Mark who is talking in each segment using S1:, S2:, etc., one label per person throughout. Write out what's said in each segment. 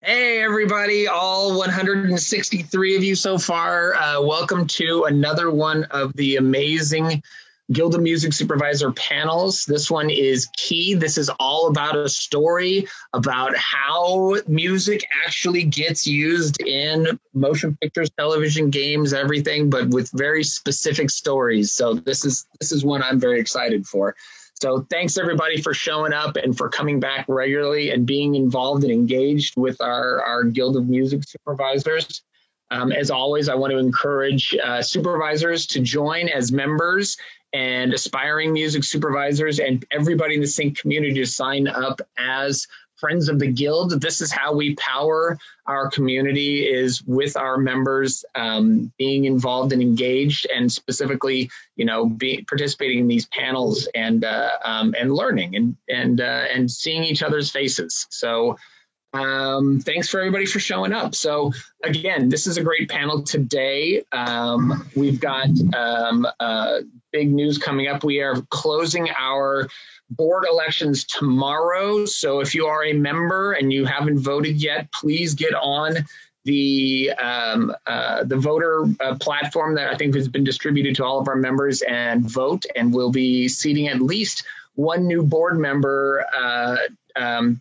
S1: Hey, everybody, all 163 of you so far. Welcome to another one of the amazing Guild of Music Supervisor panels. This one is key. This is all about a story about how music actually gets used in motion pictures, television, games, everything, but with very specific stories. So this is one I'm very excited for. So thanks everybody for showing up and for coming back regularly and being involved and engaged with our Guild of Music Supervisors. As always, I want to encourage supervisors to join as members and aspiring music supervisors and everybody in the sync community to sign up as friends of the Guild. This is how we power our community, is with our members being involved and engaged, and specifically, participating in these panels and learning and seeing each other's faces. So thanks for everybody for showing up. So again, this is a great panel today. We've got big news coming up. We are closing our board elections tomorrow. So if you are a member and you haven't voted yet, please get on the voter platform that I think has been distributed to all of our members and vote. And we'll be seating at least one new board member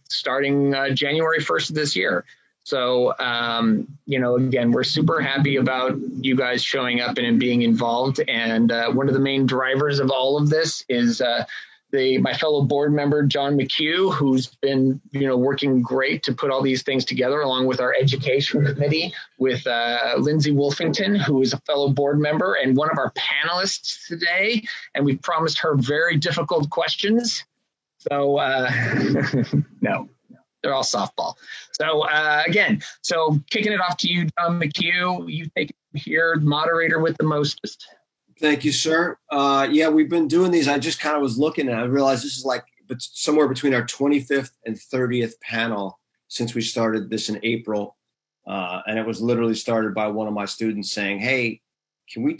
S1: starting January 1st of this year. So, again, we're super happy about you guys showing up and being involved. And one of the main drivers of all of this is my fellow board member, John McHugh, who's been, working great to put all these things together, along with our education committee with Lindsay Wolfington, who is a fellow board member and one of our panelists today. And we promised her very difficult questions. So, no, they're all softball. So again, kicking it off to you, John McHugh, you take it here, moderator with the mostest.
S2: Thank you, sir. Yeah, we've been doing these. I just kind of was looking and I realized this is somewhere between our 25th and 30th panel since we started this in April. And it was literally started by one of my students saying, hey, can you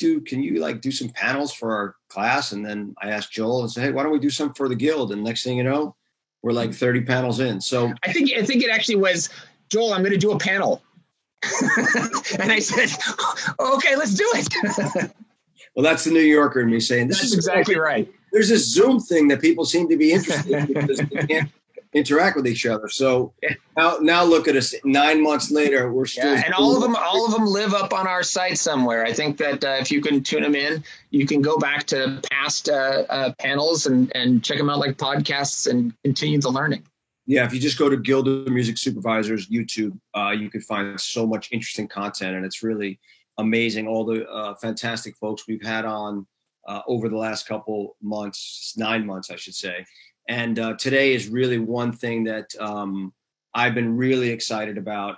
S2: do some panels for our class? And then I asked Joel and said, hey, why don't we do some for the Guild? And next thing you know, we're like 30 panels in. So
S1: I think it actually was, Joel, I'm going to do a panel. And I said, okay, let's do it.
S2: Well, that's the New Yorker in me saying this.
S1: That's is exactly right.
S2: There's this Zoom thing that people seem to be interested in because they can't interact with each other. So now look at us 9 months later, we're still.
S1: Yeah, and all of them live up on our site somewhere. I think that if you can tune them in, you can go back to past panels and check them out like podcasts and continue the learning.
S2: Yeah, if you just go to Guild of Music Supervisors YouTube, you can find so much interesting content, and it's really amazing. All the fantastic folks we've had on over the last couple months, 9 months, I should say. And today is really one thing that I've been really excited about.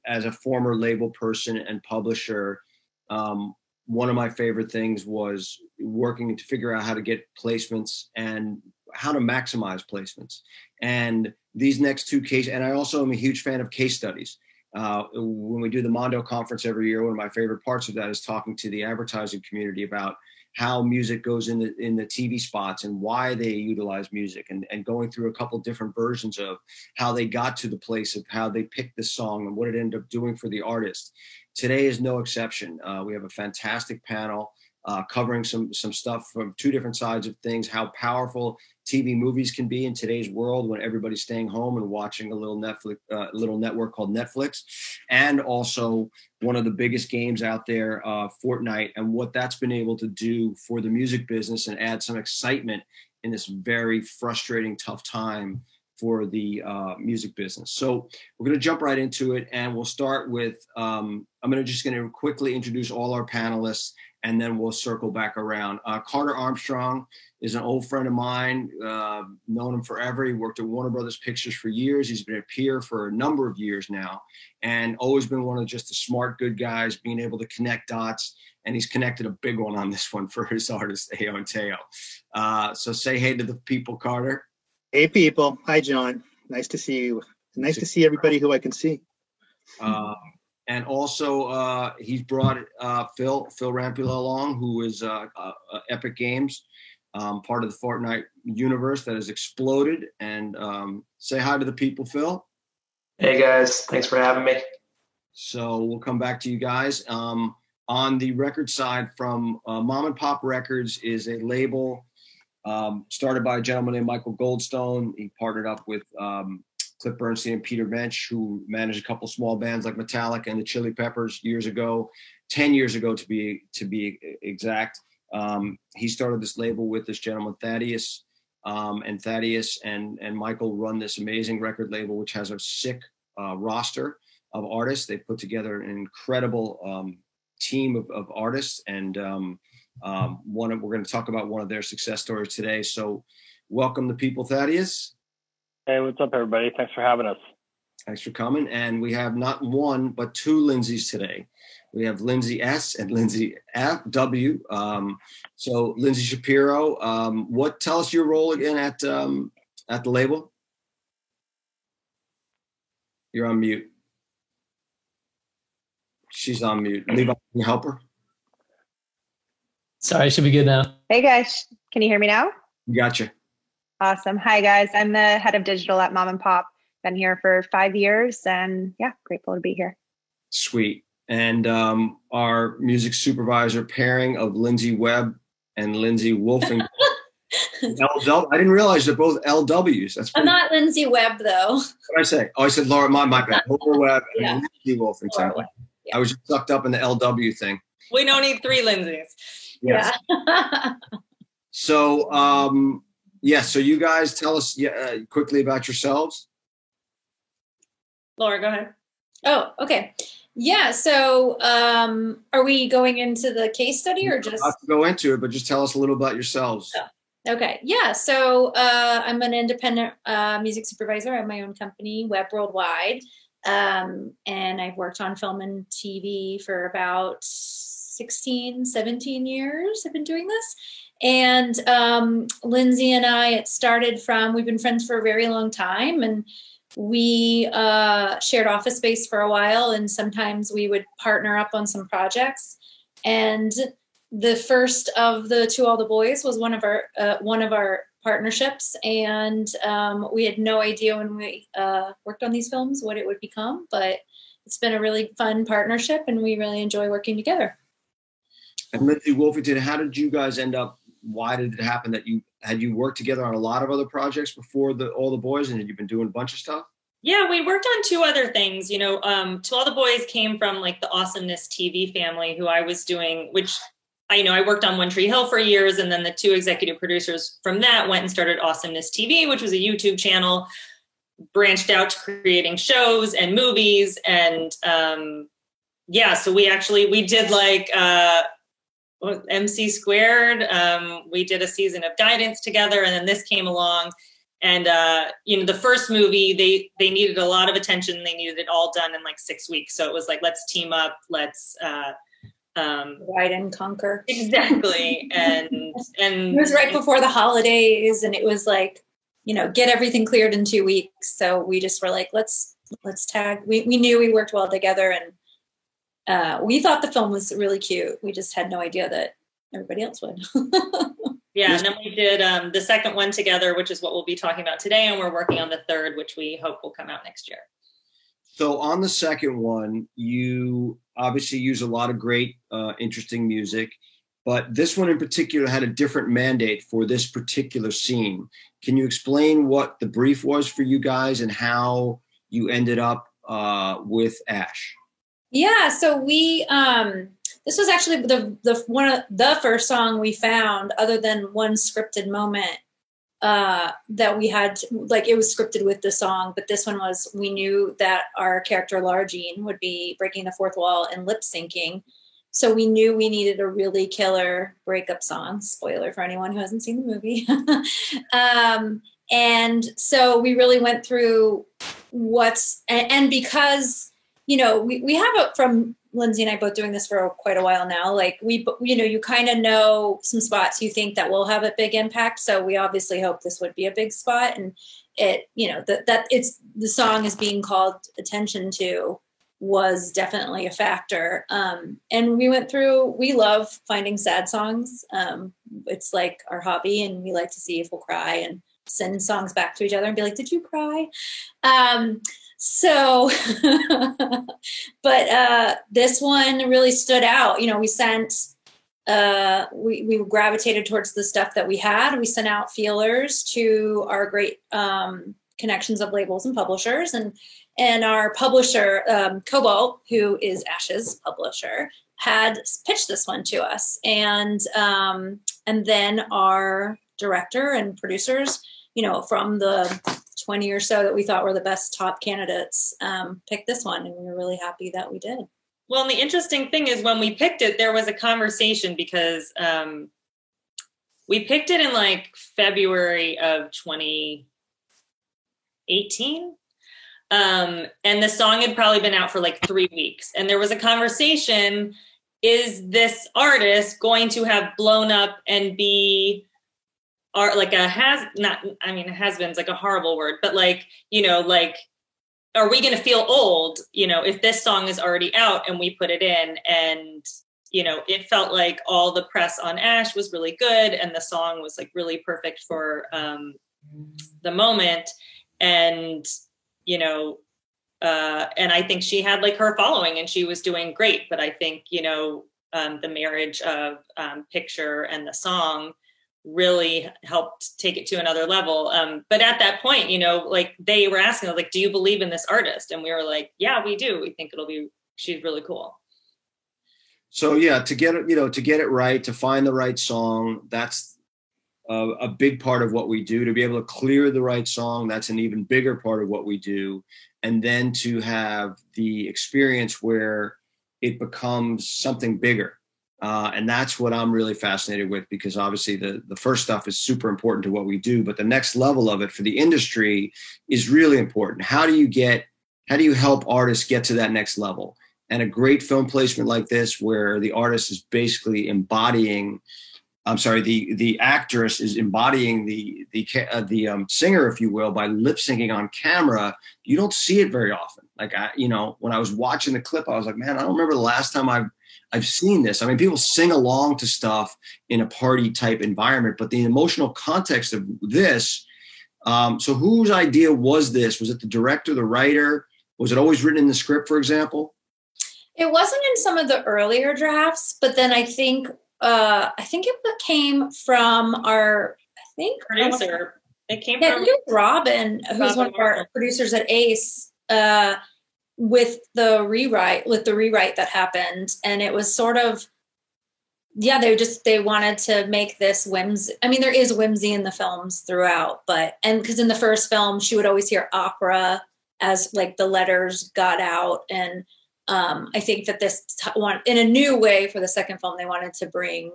S2: As a former label person and publisher, one of my favorite things was working to figure out how to get placements and how to maximize placements. And these next two cases, and I also am a huge fan of case studies. When we do the Mondo conference every year, one of my favorite parts of that is talking to the advertising community about how music goes in the TV spots and why they utilize music, and going through a couple different versions of how they got to the place of how they picked this song and what it ended up doing for the artist. Today is no exception. We have a fantastic panel covering some stuff from two different sides of things, how powerful TV movies can be in today's world when everybody's staying home and watching a little network called Netflix, and also one of the biggest games out there, Fortnite, and what that's been able to do for the music business and add some excitement in this very frustrating, tough time for the music business. So we're going to jump right into it, and we'll start with, I'm going to quickly introduce all our panelists, and then we'll circle back around. Carter Armstrong is an old friend of mine, known him forever. He worked at Warner Brothers Pictures for years. He's been a peer for a number of years now, and always been one of just the smart, good guys, being able to connect dots. And he's connected a big one on this one for his artist, Ayo and Teo. So say hey to the people, Carter.
S3: Hey, people. Hi, John. Nice to see you. Nice to see everybody who I can see.
S2: And also, he's brought Phil Rampula along, who is Epic Games, part of the Fortnite universe that has exploded. And say hi to the people, Phil.
S4: Hey guys, thanks for having me.
S2: So we'll come back to you guys. On the record side, from Mom and Pop Records is a label started by a gentleman named Michael Goldstone. He partnered up with Cliff Bernstein and Peter Mensch, who managed a couple small bands like Metallica and the Chili Peppers years ago, 10 years ago to be exact. He started this label with this gentleman, Thaddeus, and Thaddeus and Michael run this amazing record label, which has a sick roster of artists. They put together an incredible team of artists, and we're going to talk about one of their success stories today. So welcome the people, Thaddeus.
S5: Hey, what's up, everybody? Thanks for having us.
S2: Thanks for coming. And we have not one, but two Lindsays today. We have Lindsay S. and Lindsay W. So Lindsay Shapiro, tell us your role again at the label? You're on mute. She's on mute. Levi, can you help her?
S4: Sorry, should be good now.
S6: Hey guys, can you hear me now?
S2: Gotcha.
S6: Awesome. Hi guys, I'm the head of digital at Mom and Pop. Been here for 5 years and yeah, grateful to be here.
S2: Sweet. And our music supervisor pairing of Lindsay Webb and Lindsay Wolfing. LW. I didn't realize they're both LWs. That's
S7: I'm not Lindsay Webb though.
S2: What did I say? Oh, I said Laura. My bad. Laura Webb and
S7: Yeah.
S2: Lindsay Wolfing.
S7: Yeah.
S2: I was just sucked up in the LW thing.
S7: We don't need 3 Lindsays.
S2: Yes.
S7: Yeah.
S2: So, so you guys tell us quickly about yourselves.
S7: Laura, go ahead. Oh, okay. Yeah. So, are we going into the case study or just?
S2: I'll have to go into it, but just tell us a little about yourselves.
S7: Oh, okay. Yeah. So, I'm an independent music supervisor at my own company, Web Worldwide. And I've worked on film and TV for about 16, 17 years. I've been doing this. And Lindsay and I, we've been friends for a very long time. And we shared office space for a while. And sometimes we would partner up on some projects. And the first of the To All the Boys was one of our partnerships, and we had no idea when we worked on these films what it would become, but it's been a really fun partnership and we really enjoy working together.
S2: And Lindsay Wolfington, how did you guys end up? Why did it happen that you worked together on a lot of other projects before All the Boys, and had you been doing a bunch of stuff?
S8: Yeah, we worked on 2 other things. To All the Boys came from like the Awesomeness TV family, who I was doing, which I worked on One Tree Hill for years, and then the 2 executive producers from that went and started Awesomeness TV, which was a YouTube channel, branched out to creating shows and movies. And so we did like MC Squared. We did a season of Guidance together, and then this came along. And the first movie, they needed a lot of attention. They needed it all done in like 6 weeks. So it was like, let's team up, let's
S7: Divide and conquer.
S8: Exactly. And
S7: it was right before the holidays, and it was like, get everything cleared in 2 weeks. So we just were like, let's tag. We knew we worked well together, and we thought the film was really cute. We just had no idea that everybody else would.
S8: Yeah, and then we did the second one together, which is what we'll be talking about today, and we're working on the third, which we hope will come out next year.
S2: So on the second one, you obviously use a lot of great, interesting music, but this one in particular had a different mandate for this particular scene. Can you explain what the brief was for you guys and how you ended up with Ash?
S7: Yeah, so we this was actually the one of the first song we found, other than one scripted moment that we had. Like, it was scripted with the song, but this one was, we knew that our character Lara Jean would be breaking the fourth wall and lip syncing, so we knew we needed a really killer breakup song. Spoiler for anyone who hasn't seen the movie. And so we really went through and because we have from Lindsay and I both doing this for quite a while now. Like, you kind of know some spots you think that will have a big impact. So we obviously hope this would be a big spot, and it, that it's the song is being called attention to was definitely a factor. And we love finding sad songs. It's like our hobby, and we like to see if we'll cry. And send songs back to each other and be like, "Did you cry?" So, but this one really stood out. You know, we sent, we gravitated towards the stuff that we had. We sent out feelers to our great connections of labels and publishers, and our publisher, Cobalt, who is Ash's publisher, had pitched this one to us, and then our director and producers, you know, from the 20 or so that we thought were the best top candidates, picked this one, and we were really happy that we did.
S8: Well, and the interesting thing is when we picked it, there was a conversation because we picked it in like February of 2018. And the song had probably been out for like 3 weeks. And there was a conversation, is this artist going to have blown up and be like a has-been's like a horrible word, but like, you know, like, are we going to feel old, you know, if this song is already out and we put it in? And, you know, it felt like all the press on Ash was really good. And the song was like really perfect for the moment. And, you know, and I think she had like her following and she was doing great. But I think, you know, the marriage of picture and the song really helped take it to another level. But at that point, you know, like they were asking, like, do you believe in this artist? And we were like, yeah, we do. We think she's really cool.
S2: So yeah, to get it right, to find the right song, that's a big part of what we do. To be able to clear the right song, that's an even bigger part of what we do. And then to have the experience where it becomes something bigger. And that's what I'm really fascinated with, because obviously the first stuff is super important to what we do, but the next level of it for the industry is really important. How do you help artists get to that next level? And a great film placement like this, where the artist is basically embodying, the actress is embodying the singer, if you will, by lip syncing on camera. You don't see it very often. Like, when I was watching the clip, I was like, man, I don't remember the last time I've seen this. I mean, people sing along to stuff in a party type environment, but the emotional context of this. So whose idea was this? Was it the director, the writer? Was it always written in the script, for example?
S7: It wasn't in some of the earlier drafts, but then I think it came from our,
S8: producer. It came
S7: from
S8: Robin
S7: who's one of our producers at Ace, with the rewrite that happened. And it was sort of, yeah, they wanted to make this whimsy. I mean, there is whimsy in the films throughout, and because in the first film, she would always hear opera as like the letters got out. And I think that this one, in a new way for the second film, they wanted to bring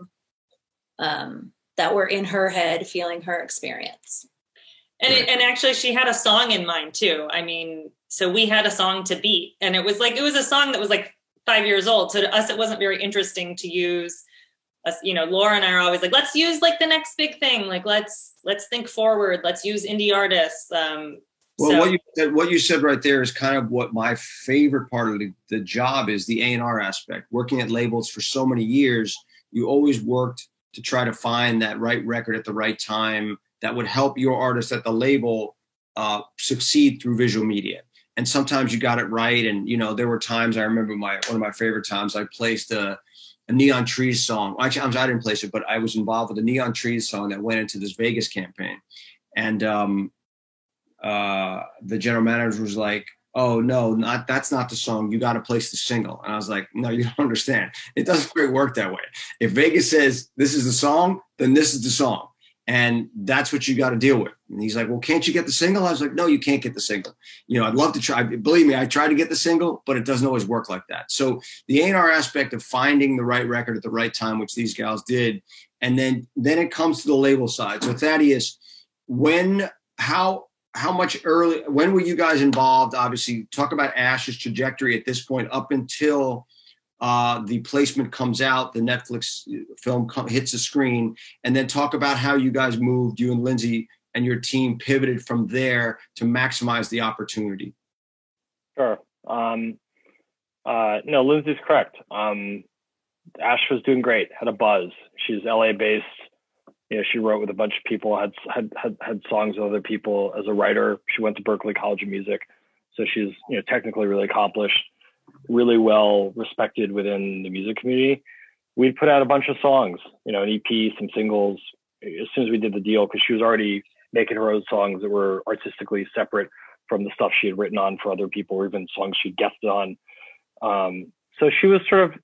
S7: that we're in her head, feeling her experience.
S8: And actually, she had a song in mind too. I mean, so we had a song to beat, and it was a song that was like 5 years old. So to us, it wasn't very interesting to use. Us, you know, Laura and I are always like, let's use like the next big thing. Like let's think forward. Let's use indie artists.
S2: What you said right there is kind of what my favorite part of the job is, the A&R aspect. Working at labels for so many years, you always worked to try to find that right record at the right time that would help your artist at the label succeed through visual media. And sometimes you got it right. And, you know, there were times, I remember one of my favorite times, I placed a Neon Trees song. Actually, I didn't place it, but I was involved with a Neon Trees song that went into this Vegas campaign. And the general manager was like, oh, no, that's not the song. You got to place the single. And I was like, no, you don't understand. It doesn't quite work that way. If Vegas says this is the song, then this is the song. And that's what you got to deal with. And he's like, well, can't you get the single? I was like, no, you can't get the single. You know, I'd love to try. Believe me, I tried to get the single, but it doesn't always work like that. So the A&R aspect of finding the right record at the right time, which these gals did. And then it comes to the label side. So Thaddeus, how much early, when were you guys involved? Obviously, talk about Ash's trajectory at this point up until the placement comes out, the Netflix film hits the screen, and then talk about how you guys moved, you and Lindsay and your team pivoted from there to maximize the opportunity.
S5: Sure. No, Lindsay's correct. Ash was doing great, had a buzz. She's LA based, She wrote with a bunch of people, had songs with other people as a writer. She went to Berklee College of Music. So she's, technically really accomplished, really well respected within the music community. We put out a bunch of songs, an EP, some singles, as soon as we did the deal, because she was already making her own songs that were artistically separate from the stuff she had written on for other people, or even songs she guested on. So she was sort of,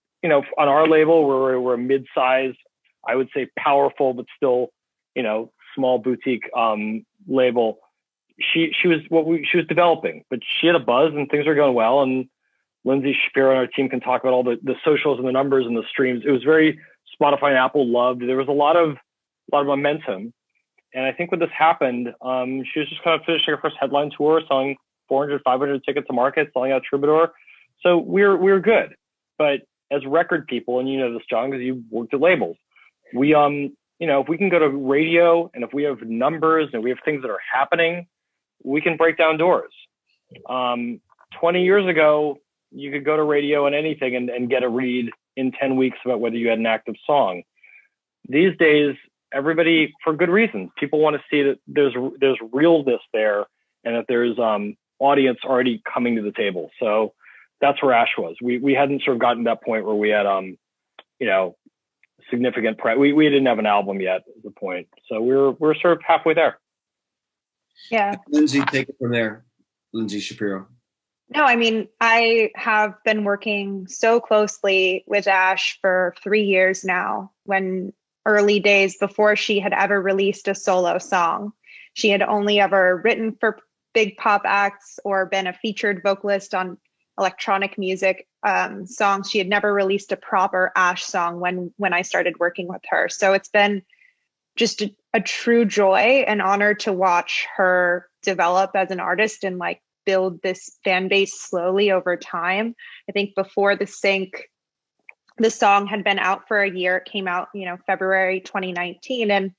S5: on our label, we're a mid-sized, I would say powerful, but still, small boutique label. She was developing, but she had a buzz and things were going well. And Lindsay Shapiro and our team can talk about all the socials and the numbers and the streams. It was very Spotify and Apple loved. There was a lot of momentum. And I think when this happened, she was just kind of finishing her first headline tour, selling 400, 500 tickets to market, selling out Troubadour. So we're good. But as record people, and you know this, John, because you worked at labels, we, if we can go to radio and if we have numbers and we have things that are happening, we can break down doors. 20 years ago, you could go to radio and anything and get a read in 10 weeks about whether you had an active song. These days, everybody, for good reasons, people want to see that there's realness there and that there's audience already coming to the table. So that's where Ash was. We hadn't sort of gotten to that point where we had significant we didn't have an album yet at the point. So we're sort of halfway there.
S6: Yeah.
S2: Lindsay, take it from there. Lindsay Shapiro.
S6: No, I mean, I have been working so closely with Ash for 3 years now. When early days before she had ever released a solo song, she had only ever written for big pop acts or been a featured vocalist on electronic music songs. She had never released a proper Ash song when I started working with her. So it's been just a true joy and honor to watch her develop as an artist and build this fan base slowly over time. I think before The Sync, the song had been out for a year. It came out, February 2019. And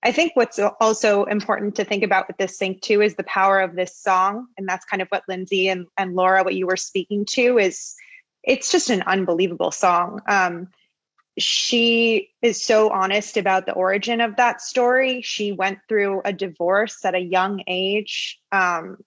S6: I think what's also important to think about with This Sync too is the power of this song. And that's kind of what Lindsay and Laura, what you were speaking to, is it's just an unbelievable song. She is so honest about the origin of that story. She went through a divorce at a young age, and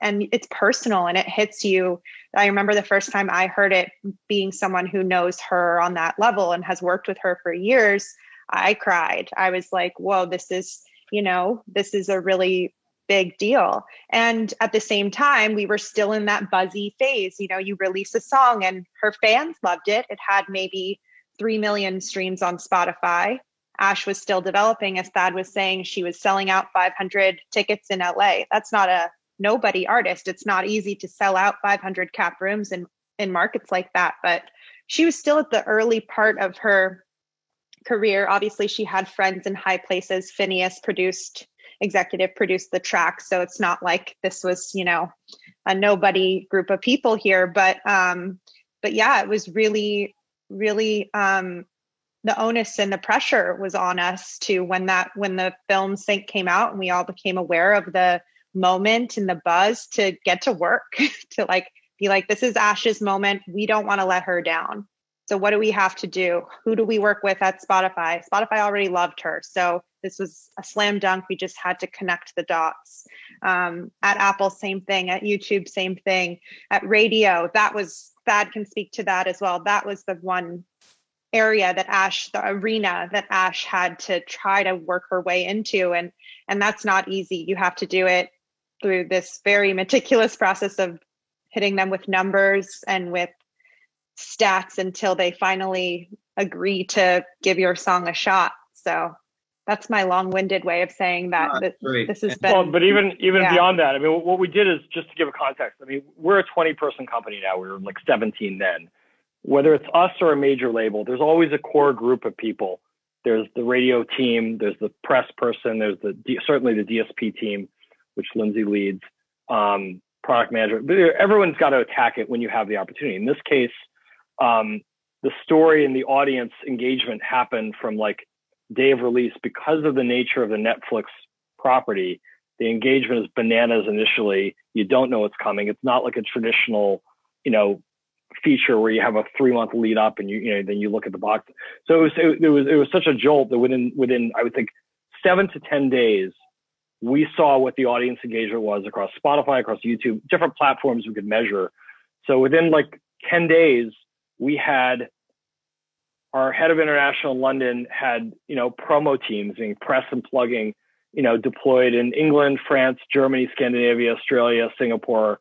S6: it's personal and it hits you. I remember the first time I heard it, being someone who knows her on that level and has worked with her for years, I cried. I was like, whoa, this is a really big deal. And at the same time, we were still in that buzzy phase. You release a song and her fans loved it. It had maybe 3 million streams on Spotify. Ash was still developing. As Thad was saying, she was selling out 500 tickets in LA. That's not a nobody artist. It's not easy to sell out 500 cap rooms in markets like that. But she was still at the early part of her career. Obviously, she had friends in high places. Phineas executive produced the track. So it's not like this was, a nobody group of people here. But yeah, it was really the onus and the pressure was on us to when the film Sync came out and we all became aware of the moment and the buzz, to get to work, to be like, this is Ash's moment. We don't want to let her down. So what do we have to do? Who do we work with at Spotify? Spotify already loved her. So this was a slam dunk. We just had to connect the dots. At Apple, same thing. At YouTube, same thing. At radio, Thad can speak to that as well. That was the one area the arena that Ash had to try to work her way into. And that's not easy. You have to do it through this very meticulous process of hitting them with numbers and with stats until they finally agree to give your song a shot. So that's my long-winded way of saying that. This has been.
S5: Well, but even beyond that, I mean, what we did is, just to give a context, I mean, we're a 20-person company now. We were 17 then. Whether it's us or a major label, there's always a core group of people. There's the radio team, there's the press person, there's certainly the DSP team, which Lindsay leads, product management. But everyone's got to attack it when you have the opportunity. In this case, the story and the audience engagement happened from day of release. Because of the nature of the Netflix property, the engagement is bananas initially. You don't know what's coming. It's not like a traditional, feature where you have a 3-month lead up and then you look at the box. So it was such a jolt that within I would think 7 to 10 days, we saw what the audience engagement was across Spotify, across YouTube, different platforms we could measure. So within like 10 days, we had our head of international in London had, promo teams, meaning press and plugging, deployed in England, France, Germany, Scandinavia, Australia, Singapore,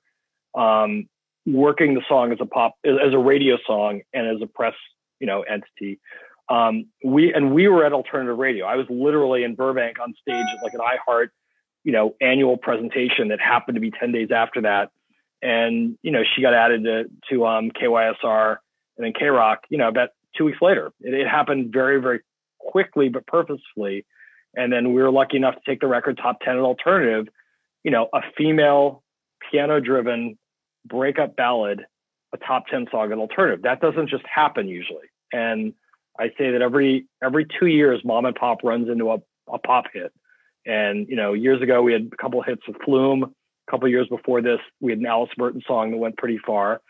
S5: working the song as a radio song and as a press, entity. We were at Alternative Radio. I was literally in Burbank on stage at like an iHeart, annual presentation that happened to be 10 days after that. And, she got added to KYSR and then K-Rock, about 2 weeks later. It happened very, very quickly, but purposefully. And then we were lucky enough to take the record top 10 at Alternative, a female piano-driven breakup ballad, a top 10 song at Alternative. That doesn't just happen usually. And I say that every 2 years, Mom and Pop runs into a pop hit. And, years ago, we had a couple of hits with Flume. A couple of years before this, we had an Alice Burton song that went pretty far.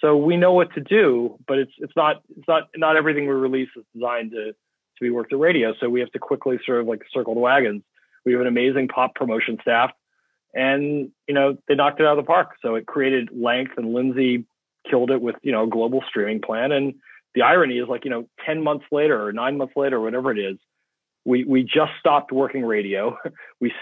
S5: So we know what to do, but it's not everything we release is designed to be worked at radio. So we have to quickly sort of like circle the wagons. We have an amazing pop promotion staff, and they knocked it out of the park. So it created length, and Lindsay killed it with a global streaming plan. And the irony is 10 months later or 9 months later, whatever it is, we just stopped working radio. We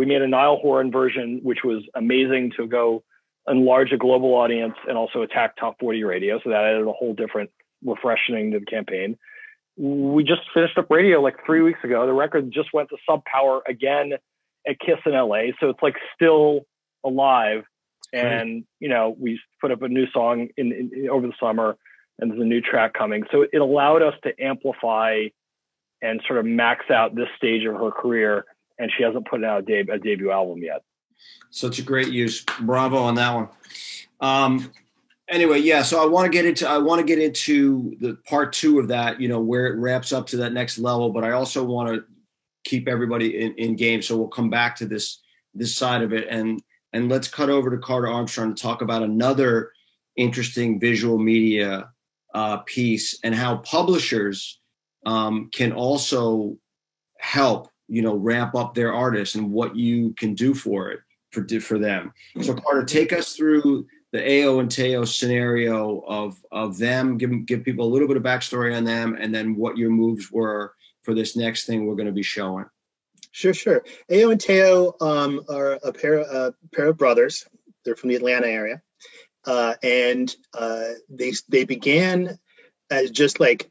S5: made a Niall Horan version, which was amazing to go enlarge a global audience and also attack top 40 radio. So that added a whole different refreshing to the campaign. We just finished up radio like 3 weeks ago. The record just went to Sub Power again at Kiss in LA. So it's like still alive. And, we put up a new song in over the summer, and there's a new track coming. So it allowed us to amplify and sort of max out this stage of her career. And she hasn't put out a debut album yet.
S2: Such a great use. Bravo on that one. Anyway, yeah. So I want to get into the part 2 of that, where it wraps up to that next level. But I also want to keep everybody in game. So we'll come back to this side of it, and let's cut over to Carter Armstrong to talk about another interesting visual media piece and how publishers can also help ramp up their artists and what you can do for them. So Carter, take us through the Ao and Teo scenario of them, give people a little bit of backstory on them, and then what your moves were for this next thing we're going to be showing.
S3: Sure. Ao and Teo are a pair of brothers. They're from the Atlanta area. And they began as just like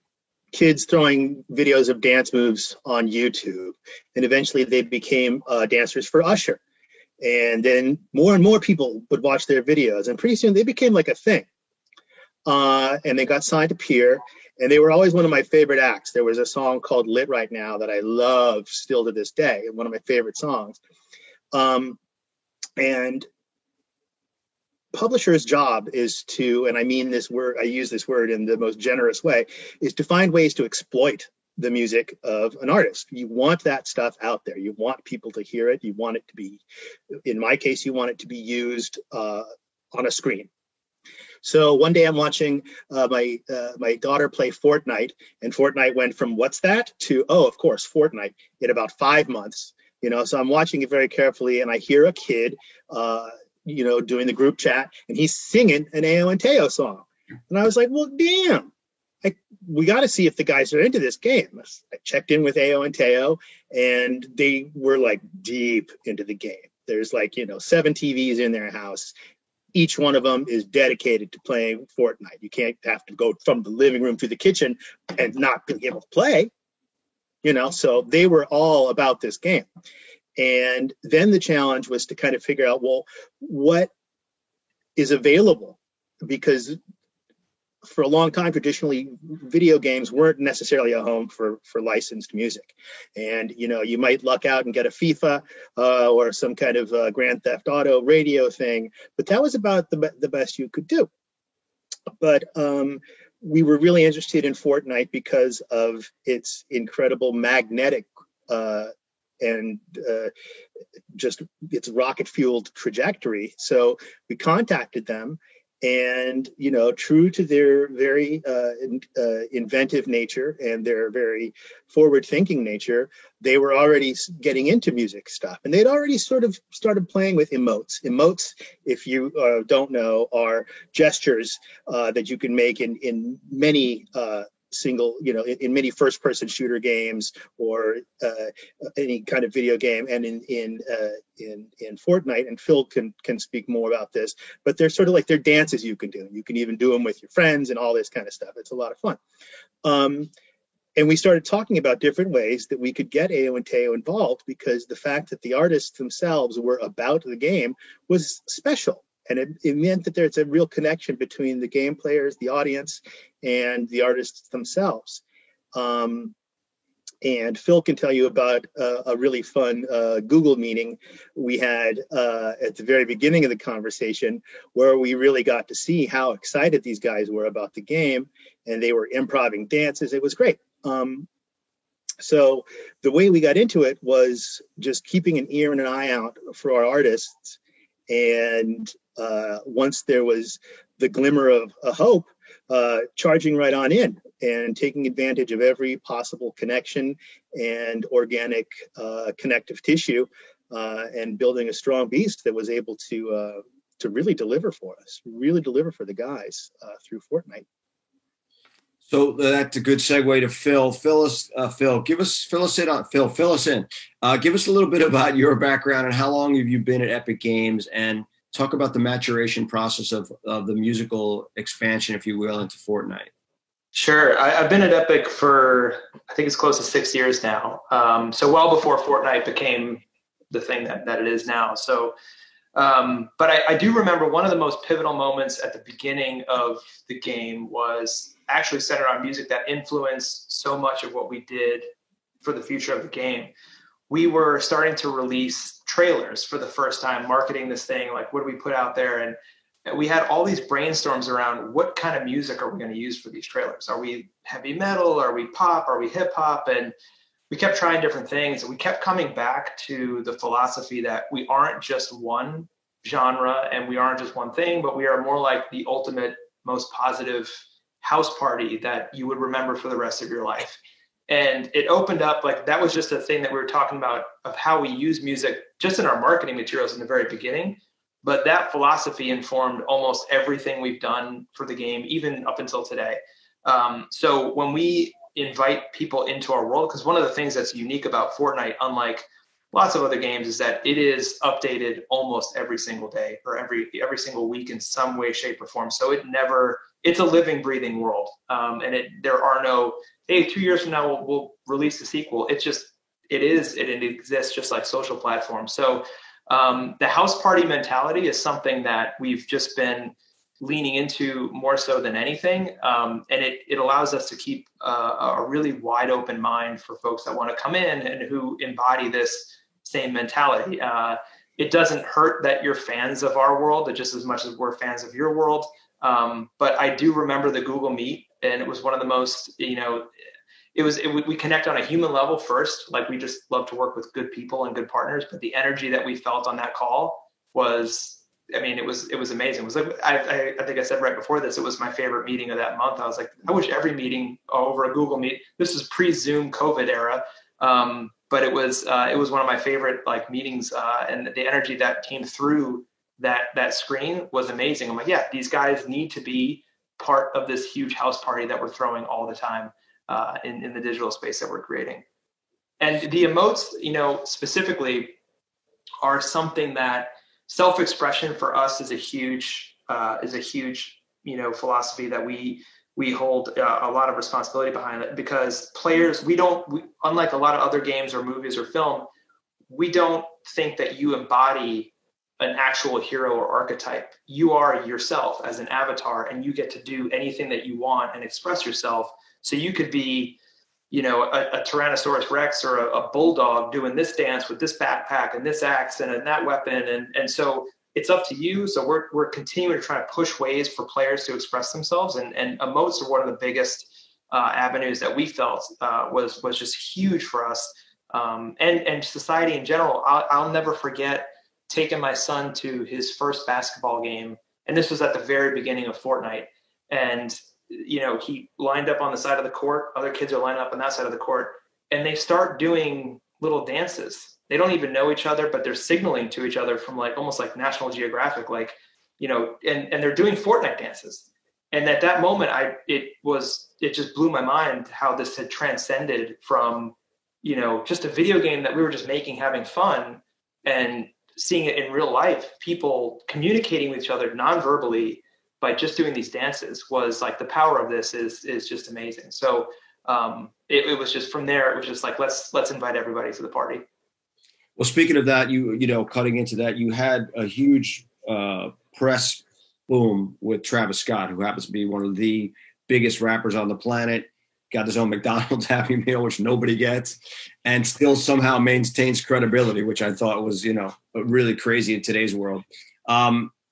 S3: kids throwing videos of dance moves on YouTube. And eventually they became dancers for Usher. And then more and more people would watch their videos. And pretty soon they became like a thing. And they got signed to Peer. And they were always one of my favorite acts. There was a song called Lit Right Now that I love still to this day. One of my favorite songs. And publisher's job is to, and I mean this word, I use this word in the most generous way, is to find ways to exploit the music of an artist. You want that stuff out there. You want people to hear it. You want it to be, in my case, you want it to be used on a screen. So one day I'm watching my daughter play Fortnite, and Fortnite went from what's that to, oh, of course, Fortnite in about 5 months. So I'm watching it very carefully, and I hear a kid, doing the group chat, and he's singing an Ao and Teo song. And I was like, well, damn, we got to see if the guys are into this game. I checked in with Ao and Teo, and they were like deep into the game. There's 7 TVs in their house. Each one of them is dedicated to playing Fortnite. You can't have to go from the living room to the kitchen and not be able to play, so they were all about this game. And then the challenge was to kind of figure out, well, what is available? Because for a long time, traditionally, video games weren't necessarily a home for licensed music. And, you might luck out and get a FIFA or some kind of Grand Theft Auto radio thing, but that was about the best you could do. But we were really interested in Fortnite because of its incredible magnetic and just its rocket-fueled trajectory. So we contacted them, And, true to their very inventive nature and their very forward-thinking nature, they were already getting into music stuff. And they'd already sort of started playing with emotes. Emotes, if you don't know, are gestures that you can make in many in many first-person shooter games or any kind of video game, and in Fortnite. And Phil can speak more about this, but they're sort of like they're dances you can do. You can even do them with your friends and all this kind of stuff. It's a lot of fun. And we started talking about different ways that we could get Ayo and Teo involved, because the fact that the artists themselves were about the game was special. And it meant that there's a real connection between the game players, the audience, and the artists themselves. And Phil can tell you about a really fun Google meeting we had at the very beginning of the conversation, where we really got to see how excited these guys were about the game, and they were improvising dances. It was great. So the way we got into it was just keeping an ear and an eye out for our artists. And once there was the glimmer of a hope, charging right on in and taking advantage of every possible connection and organic connective tissue, and building a strong beast that was able to really deliver for us, really deliver for the guys through Fortnite.
S2: So that's a good segue to Phil. Fill us in. Give us a little bit about your background and how long have you been at Epic Games, and talk about the maturation process of the musical expansion, if you will, into Fortnite.
S4: Sure. I've been at Epic for, I think it's close to 6 years now. So well before Fortnite became the thing that it is now. So, but I do remember one of the most pivotal moments at the beginning of the game was actually centered on music that influenced so much of what we did for the future of the game. We were starting to release trailers for the first time, marketing this thing, like what do we put out there? And we had all these brainstorms around what kind of music are we going to use for these trailers? Are we heavy metal? Are we pop? Are we hip hop? And we kept trying different things, and we kept coming back to the philosophy that we aren't just one genre and we aren't just one thing, but we are more like the ultimate, most positive house party that you would remember for the rest of your life. And it opened up, like that was just a thing that we were talking about of how we use music just in our marketing materials in the very beginning. But that philosophy informed almost everything we've done for the game, even up until today. So when we invite people into our world, because one of the things that's unique about Fortnite, unlike lots of other games, is that it is updated almost every single day or every single week in some way, shape, or form. So it's a living, breathing world. And there are no, hey, 2 years from now we'll release the sequel. It exists just like social platforms. So the house party mentality is something that we've just been leaning into more so than anything. And it allows us to keep a really wide open mind for folks that want to come in and who embody this same mentality. It doesn't hurt that you're fans of our world just as much as we're fans of your world. But I do remember the Google Meet, and it was one of the most, we connect on a human level first. Like we just love to work with good people and good partners, but the energy that we felt on that call was, it was amazing. It was like, I think I said right before this, it was my favorite meeting of that month. I was like, I wish every meeting over a Google Meet, this is pre-Zoom COVID era. But it was one of my favorite meetings, and the energy that came through that screen was amazing. I'm like, yeah, these guys need to be part of this huge house party that we're throwing all the time in the digital space that we're creating. And the emotes, specifically, are something that self-expression for us is a huge philosophy that we hold a lot of responsibility behind it, because players, unlike a lot of other games or movies or film, we don't think that you embody an actual hero or archetype. You are yourself as an avatar, and you get to do anything that you want and express yourself. So you could be, a Tyrannosaurus Rex or a bulldog doing this dance with this backpack and this axe and that weapon. And so it's up to you. So we're continuing to try to push ways for players to express themselves. And emotes are one of the biggest avenues that we felt was just huge for us. And society in general. I'll never forget taking my son to his first basketball game And this was at the very beginning of Fortnite. And, you know, he lined up on the side of the court. Other kids are lining up on that side of the court. And they start doing little dances. They don't even know each other, but they're signaling to each other from like almost like National Geographic, like, you know, and they're doing Fortnite dances. And at that moment, it just blew my mind how this had transcended from, you know, just a video game that we were just making, having fun, and seeing it in real life, people communicating with each other non-verbally by just doing these dances was like, the power of this is just amazing. So it was just from there, it was just like, let's invite everybody to the party.
S2: Well, speaking of that, you know, cutting into that, you had a huge press boom with Travis Scott, who happens to be one of the biggest rappers on the planet, got his own McDonald's Happy Meal, which nobody gets, and still somehow maintains credibility, which I thought was, you know, really crazy in today's world.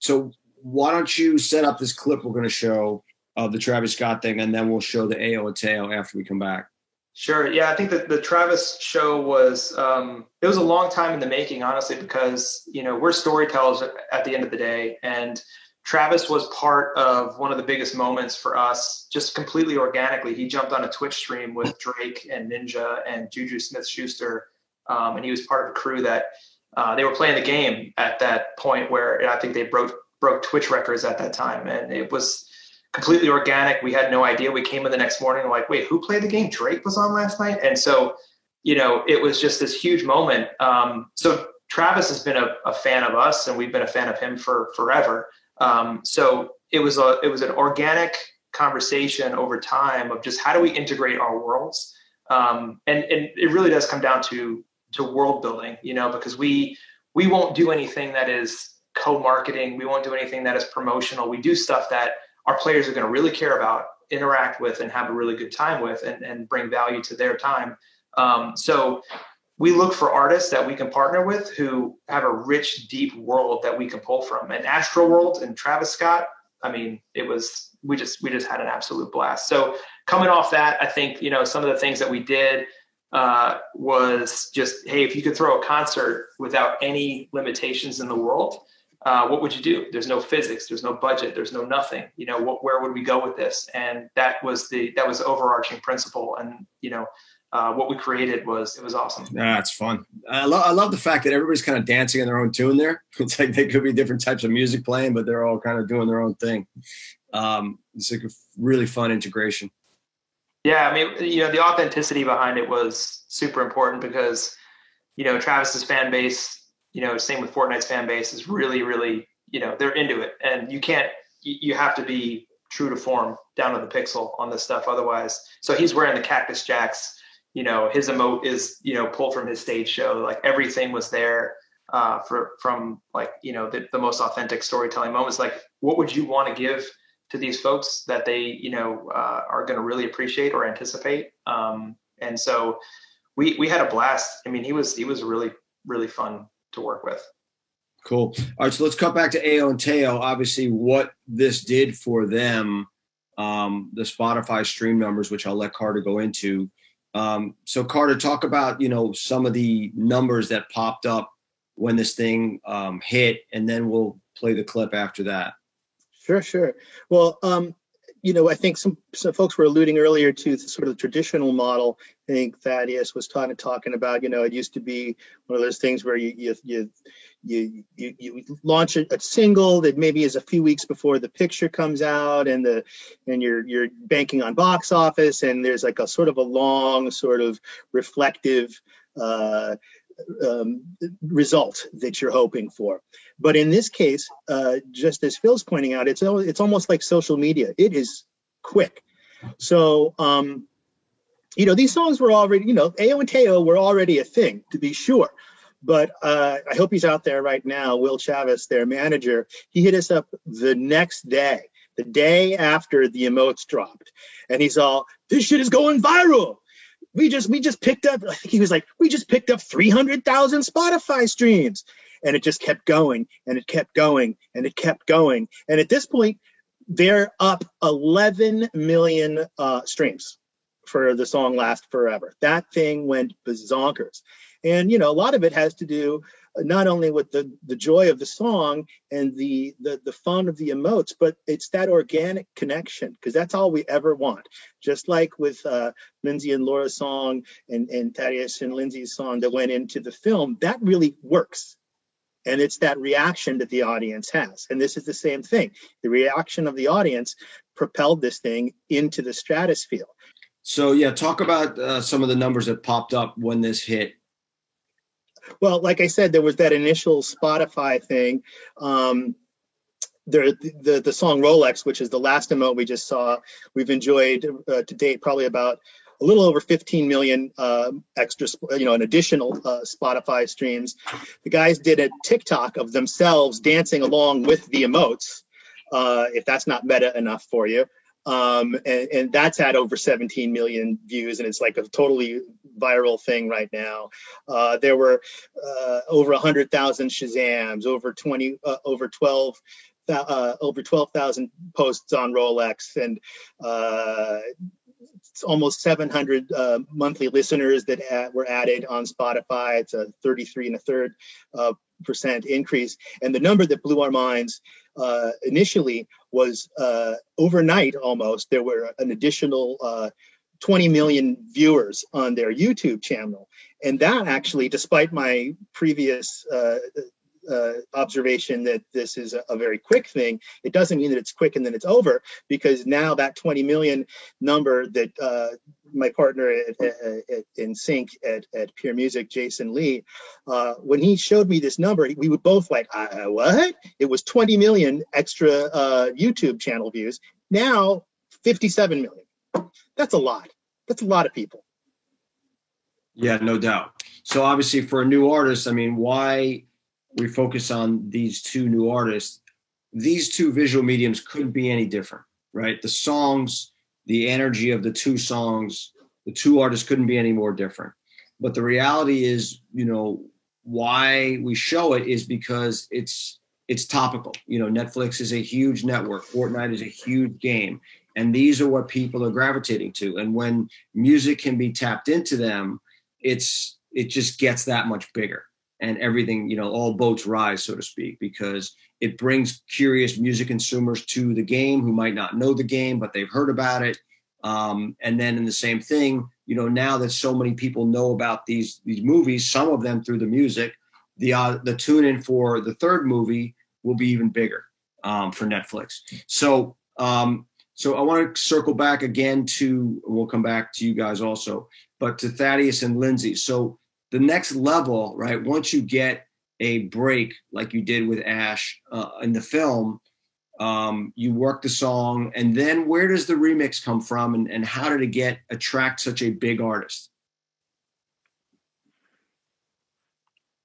S2: So why don't you set up this clip we're going to show of the Travis Scott thing, and then we'll show the Ayo and Teo after we come back.
S4: Sure. Yeah, I think that the Travis show was, it was a long time in the making, honestly, because, you know, we're storytellers at the end of the day. And Travis was part of one of the biggest moments for us, just completely organically. He jumped on a Twitch stream with Drake and Ninja and Juju Smith-Schuster. And he was part of a crew that they were playing the game at that point where I think they broke Twitch records at that time. And it was completely organic. We had no idea. We came in the next morning like, wait, who played the game? Drake was on last night. And so, you know, it was just this huge moment. So Travis has been a fan of us, and we've been a fan of him for forever. So it was an organic conversation over time of just how do we integrate our worlds. And it really does come down to world building, you know, because we won't do anything that is co-marketing. We won't do anything that is promotional. We do stuff that our players are going to really care about, interact with, and have a really good time with, and bring value to their time. So we look for artists that we can partner with who have a rich, deep world that we can pull from. And Astroworld and Travis Scott, I mean, we just had an absolute blast. So coming off that, I think, you know, some of the things that we did was just, hey, if you could throw a concert without any limitations in the world, what would you do? There's no physics, there's no budget, there's no nothing. You know, where would we go with this? And that was the overarching principle. And, you know, what we created was awesome.
S2: Yeah, it's fun. I love the fact that everybody's kind of dancing in their own tune there. It's like they could be different types of music playing, but they're all kind of doing their own thing. It's like a really fun integration.
S4: Yeah, I mean, you know, the authenticity behind it was super important because, you know, Travis's fan base, you know, same with Fortnite's fan base, is really, really, you know, they're into it. And you have to be true to form, down to the pixel on this stuff. Otherwise, so he's wearing the Cactus Jacks, you know, his emote is, you know, pulled from his stage show. Like everything was there from like, you know, the most authentic storytelling moments. Like, what would you want to give to these folks that they, you know, are going to really appreciate or anticipate? And so we had a blast. I mean, he was really, really fun to work with.
S2: Cool. All right, so let's cut back to Ayo and Teo. Obviously, what this did for them, the Spotify stream numbers, which I'll let Carter go into. So Carter, talk about, you know, some of the numbers that popped up when this thing hit, and then we'll play the clip after that. Sure.
S3: Well, you know, I think some folks were alluding earlier to sort of the traditional model. I think Thaddeus was talking about, you know, it used to be one of those things where you launch a single that maybe is a few weeks before the picture comes out, and you're banking on box office, and there's like a sort of a long sort of reflective result that you're hoping for. But in this case, just as Phil's pointing out, it's almost like social media. It is quick. So, you know, these songs were already, you know, Ayo and Teo were already a thing, to be sure. But I hope he's out there right now. Will Chavez, their manager, he hit us up the next day, the day after the emotes dropped. And he's all, this shit is going viral. We just picked up, I think he was like, we just picked up 300,000 Spotify streams. And it just kept going, and it kept going, and it kept going. And at this point, they're up 11 million streams for the song Last Forever. That thing went bazonkers. And, you know, a lot of it has to do, not only with the joy of the song and the fun of the emotes, but it's that organic connection, because that's all we ever want. Just like with Lindsay and Laura's song and Thaddeus and Lindsay's song that went into the film, that really works. And it's that reaction that the audience has. And this is the same thing. The reaction of the audience propelled this thing into the stratosphere.
S2: So yeah, talk about some of the numbers that popped up when this hit.
S3: Well, like I said, there was that initial Spotify thing. The song Rolex, which is the last emote we just saw, we've enjoyed to date probably about a little over 15 million extra, an additional Spotify streams. The guys did a TikTok of themselves dancing along with the emotes, if that's not meta enough for you. And that's had over 17 million views, and it's like a totally viral thing right now. There were over 100,000 Shazams, over 12,000 posts on Rolex, and almost 700 monthly listeners that were added on Spotify. It's a 33.3% increase. And the number that blew our minds initially was overnight almost, there were an additional 20 million viewers on their YouTube channel. And that actually, despite my previous observation that this is a very quick thing, it doesn't mean that it's quick and then it's over, because now that 20 million number that my partner in sync at Pure Music, Jason Lee, when he showed me this number, we were both like, what? It was 20 million extra YouTube channel views. Now 57 million. That's a lot. That's a lot of people.
S2: Yeah, no doubt. So obviously for a new artist, I mean, why we focus on these two new artists? These two visual mediums couldn't be any different, right? The songs, the energy of the two songs, the two artists couldn't be any more different. But the reality is, why we show it is because it's topical. Netflix is a huge network. Fortnite is a huge game. And these are what people are gravitating to. And when music can be tapped into them, it just gets that much bigger. And everything, all boats rise, so to speak, because it brings curious music consumers to the game who might not know the game, but they've heard about it. And then in the same thing, now that so many people know about these movies, some of them through the music, the tune in for the third movie will be even bigger for Netflix. So I want to circle back again we'll come back to you guys also, but to Thaddeus and Lindsay. So the next level, right? Once you get a break, like you did with Ash in the film, you work the song, and then where does the remix come from, and how did it attract such a big artist?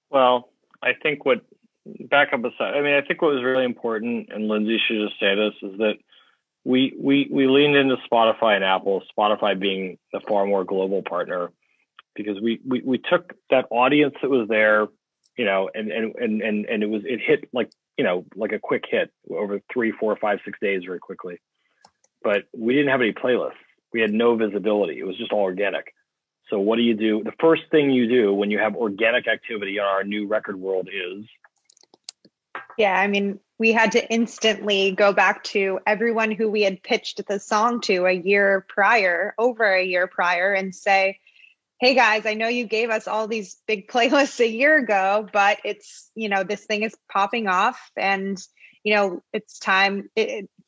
S5: Well, I think I think what was really important, and Lindsay should just say this, is that we leaned into Spotify and Apple, Spotify being the far more global partner, because we took that audience that was there, and it hit like a quick hit over 3, 4, 5, 6 days very quickly. But we didn't have any playlists. We had no visibility. It was just all organic. So what do you do? The first thing you do when you have organic activity in our new record world is?
S6: Yeah, I mean, we had to instantly go back to everyone who we had pitched the song to over a year prior, and say, hey guys, I know you gave us all these big playlists a year ago, but it's, this thing is popping off, and, it's time.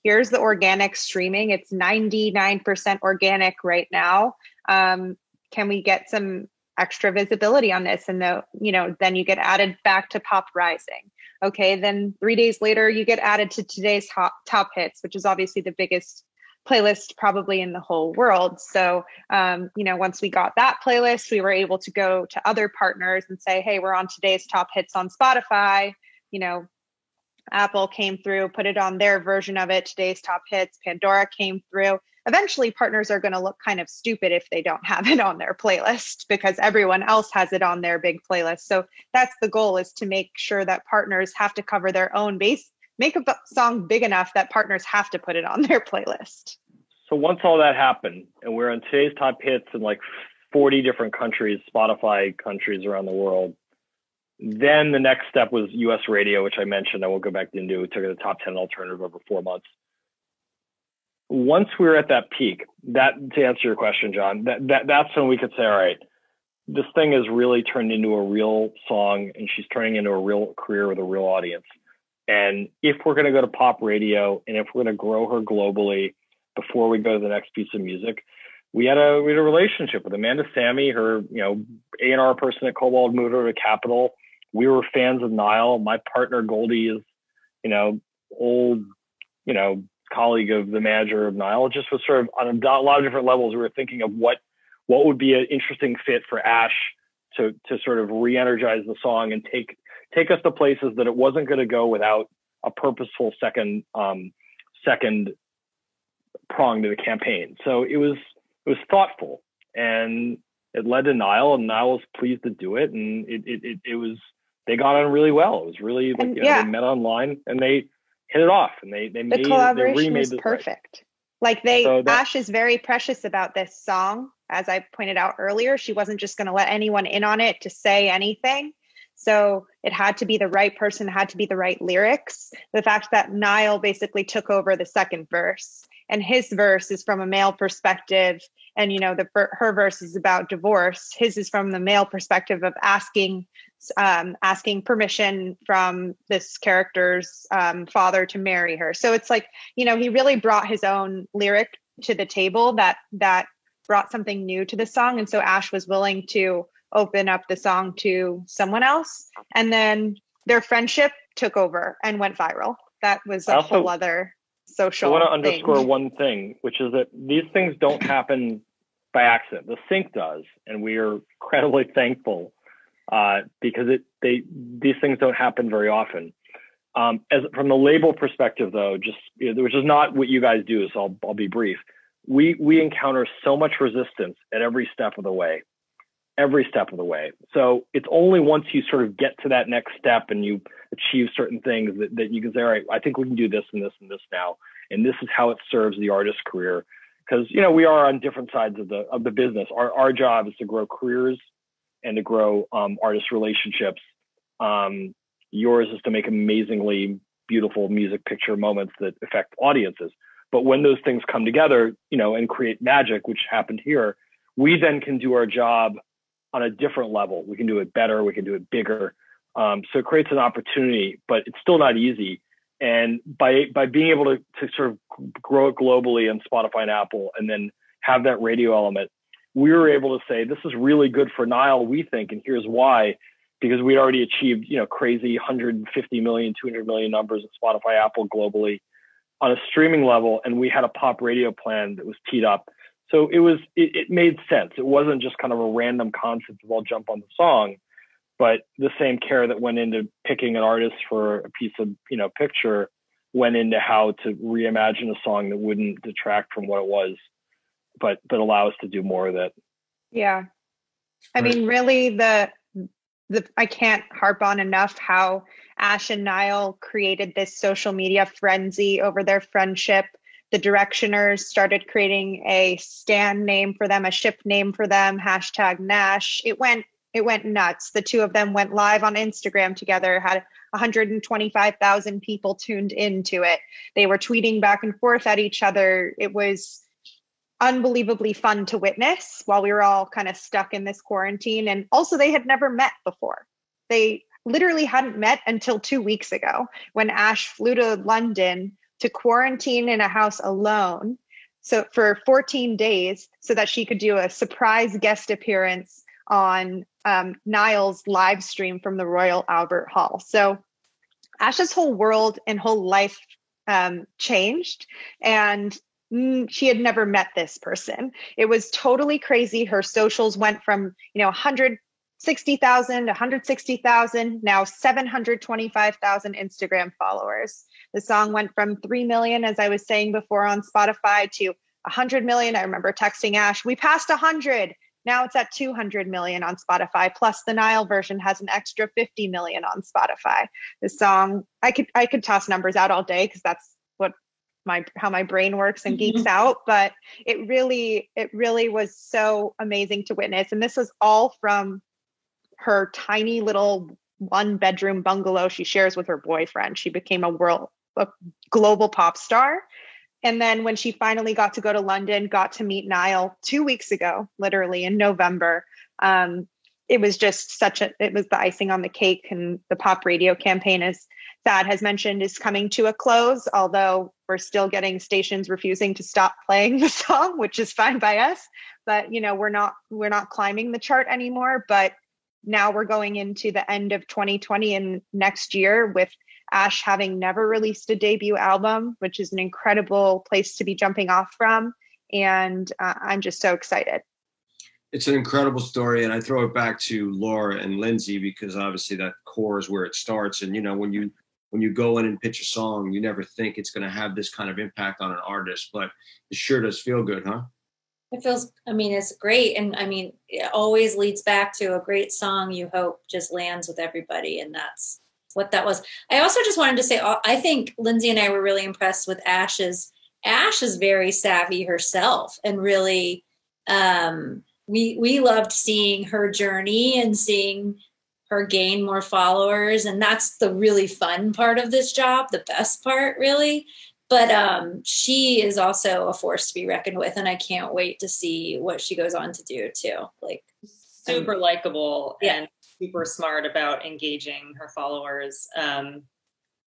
S6: Here's the organic streaming. It's 99% organic right now. Can we get some extra visibility on this? And then you get added back to Pop Rising. Okay, then 3 days later, you get added to today's top hits, which is obviously the biggest playlist probably in the whole world. So, once we got that playlist, we were able to go to other partners and say, hey, we're on today's top hits on Spotify. Apple came through, put it on their version of it, today's top hits. Pandora came through. Eventually, partners are going to look kind of stupid if they don't have it on their playlist, because everyone else has it on their big playlist. So that's the goal, is to make sure that partners have to cover their own base, make a song big enough that partners have to put it on their playlist.
S5: So once all that happened, and we're on today's top hits in like 40 different countries, Spotify countries around the world, Then the next step was US radio, which I mentioned. I won't go back into. It took it to the top 10 alternative over 4 months. Once we were at that peak, that to answer your question, John, that's when we could say, all right, this thing has really turned into a real song, and she's turning into a real career with a real audience. And if we're going to go to pop radio, and if we're going to grow her globally before we go to the next piece of music, we had a relationship with Amanda Sammy, her A&R person at Cobalt, moved over to Capitol. We were fans of Niall. My partner Goldie is old colleague of the manager of Niall. It just was sort of on a lot of different levels. We were thinking of what would be an interesting fit for Ash to sort of re-energize the song and take us to places that it wasn't going to go without a purposeful second prong to the campaign. So it was thoughtful, and it led to Niall, and Niall was pleased to do it, and it was, they got on really well. It was really like, they met online and they hit it off, and they
S6: the collaboration was perfect.
S5: Right.
S6: Like Ash is very precious about this song. As I pointed out earlier, she wasn't just going to let anyone in on it to say anything. So it had to be the right person, had to be the right lyrics. The fact that Niall basically took over the second verse, and his verse is from a male perspective, and her verse is about divorce. His is from the male perspective of asking permission from this character's father to marry her. So it's like, he really brought his own lyric to the table that brought something new to the song. And so Ash was willing to open up the song to someone else. And then their friendship took over and went viral. That was a whole other social
S5: I want to
S6: thing.
S5: underscore one thing, which is that these things don't happen by accident. The sync does. And we are incredibly thankful because these things don't happen very often. As from the label perspective, though, which is not what you guys do, so I'll be brief. We encounter so much resistance at every step of the way. So it's only once you sort of get to that next step and you achieve certain things that you can say, all right, I think we can do this and this and this now, and this is how it serves the artist's career. Because we are on different sides of the business. Our job is to grow careers and to grow artist relationships. Yours is to make amazingly beautiful music picture moments that affect audiences. But when those things come together, and create magic, which happened here, we then can do our job on a different level. We can do it better. We can do it bigger. So it creates an opportunity, but it's still not easy. And by being able to sort of grow it globally on Spotify and Apple, and then have that radio element, we were able to say, this is really good for Niall, we think, and here's why. Because we'd already achieved, crazy 150 million, 200 million numbers at Spotify, Apple globally on a streaming level. And we had a pop radio plan that was teed up. So it made sense. It wasn't just kind of a random concept of I'll jump on the song, but the same care that went into picking an artist for a piece of, picture went into how to reimagine a song that wouldn't detract from what it was, but allow us to do more of it.
S6: Yeah. I mean, really I can't harp on enough how Ash and Niall created this social media frenzy over their friendship. The Directioners started creating a stan name for them, a ship name for them, #Nash. It went nuts. The two of them went live on Instagram together, had 125,000 people tuned into it. They were tweeting back and forth at each other. It was unbelievably fun to witness while we were all kind of stuck in this quarantine. And also they had never met before. They literally hadn't met until 2 weeks ago when Ash flew to London to quarantine in a house alone. So for 14 days so that she could do a surprise guest appearance on Niall's live stream from the Royal Albert Hall. So Ash's whole world and whole life changed, and she had never met this person. It was totally crazy. Her socials went from 160,000 to 160,000, now 725,000 Instagram followers. The song went from 3 million, as I was saying before, on Spotify to 100 million. I remember texting Ash, we passed 100. Now it's at 200 million on Spotify. Plus the Niall version has an extra 50 million on Spotify. The song, I could toss numbers out all day because that's how my brain works and geeks out, but it really was so amazing to witness. And this was all from her tiny little one-bedroom bungalow she shares with her boyfriend. She became a global pop star. And then when she finally got to go to London, got to meet Niall 2 weeks ago, literally in November, it was just it was the icing on the cake. And the pop radio campaign, as Thad has mentioned, is coming to a close, although we're still getting stations refusing to stop playing the song, which is fine by us. But, we're not climbing the chart anymore. But now we're going into the end of 2020 and next year with Ash having never released a debut album, which is an incredible place to be jumping off from. And I'm just so excited.
S2: It's an incredible story. And I throw it back to Laura and Lindsay, because obviously that core is where it starts. And, when you go in and pitch a song, you never think it's going to have this kind of impact on an artist, but it sure does feel good, huh?
S7: It feels, it's great. And it always leads back to a great song you hope just lands with everybody. And that's what that was. I also just wanted to say, I think Lindsay and I were really impressed with Ash is very savvy herself, and really, we loved seeing her journey and seeing her gain more followers. And that's the really fun part of this job, the best part, really. But she is also a force to be reckoned with, and I can't wait to see what she goes on to do too.
S8: Super likable and super smart about engaging her followers.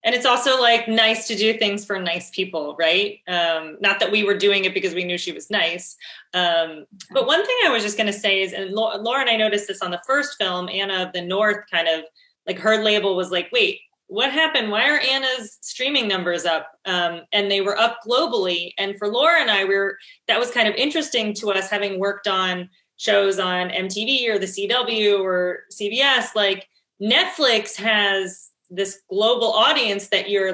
S8: And it's also nice to do things for nice people, right? Not that we were doing it because we knew she was nice. But one thing I was just going to say is, and Laura and I noticed this on the first film, Anna of the North, kind of her label was wait, what happened? Why are Anna's streaming numbers up? And they were up globally. And for Laura and I, that was kind of interesting to us, having worked on shows on MTV or the CW or CBS. Netflix has this global audience that your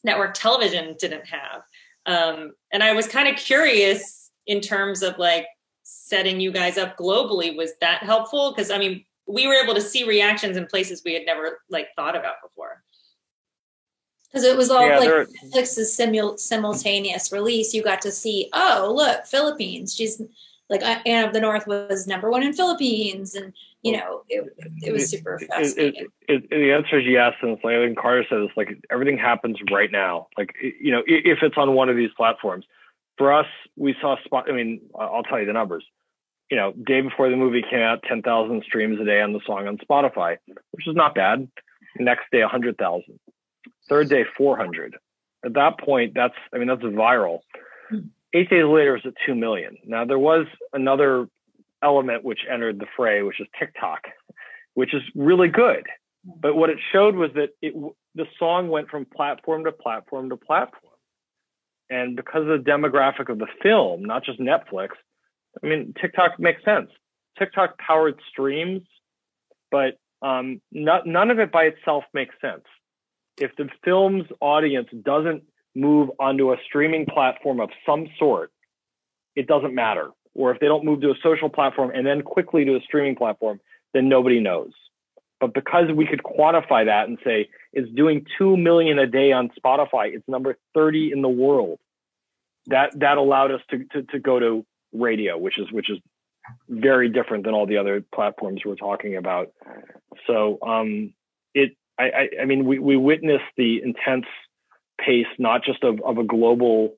S8: network television didn't have. And I was kind of curious in terms of setting you guys up globally. Was that helpful? Because we were able to see reactions in places we had never thought about before.
S7: Because it was all Netflix's simultaneous release. You got to see, oh, look, Philippines. She's Anna of the North was #1 in Philippines. And, it was super fascinating.
S5: The answer is yes. And I think Carter said this, everything happens right now. If it's on one of these platforms. For us, we saw I'll tell you the numbers. Day before the movie came out, 10,000 streams a day on the song on Spotify, which is not bad. Next day, 100,000. Third day, 400. At that point, that's viral. 8 days later, it's at 2 million. Now, there was another element which entered the fray, which is TikTok, which is really good. But what it showed was that the song went from platform to platform to platform. And because of the demographic of the film, not just Netflix, TikTok makes sense. TikTok powered streams, but none of it by itself makes sense. If the film's audience doesn't move onto a streaming platform of some sort, it doesn't matter. Or if they don't move to a social platform and then quickly to a streaming platform, then nobody knows. But because we could quantify that and say it's doing 2 million a day on Spotify, it's number 30 in the world. That allowed us to go to radio, which is very different than all the other platforms we're talking about. So we witnessed the intense pace, not just of a global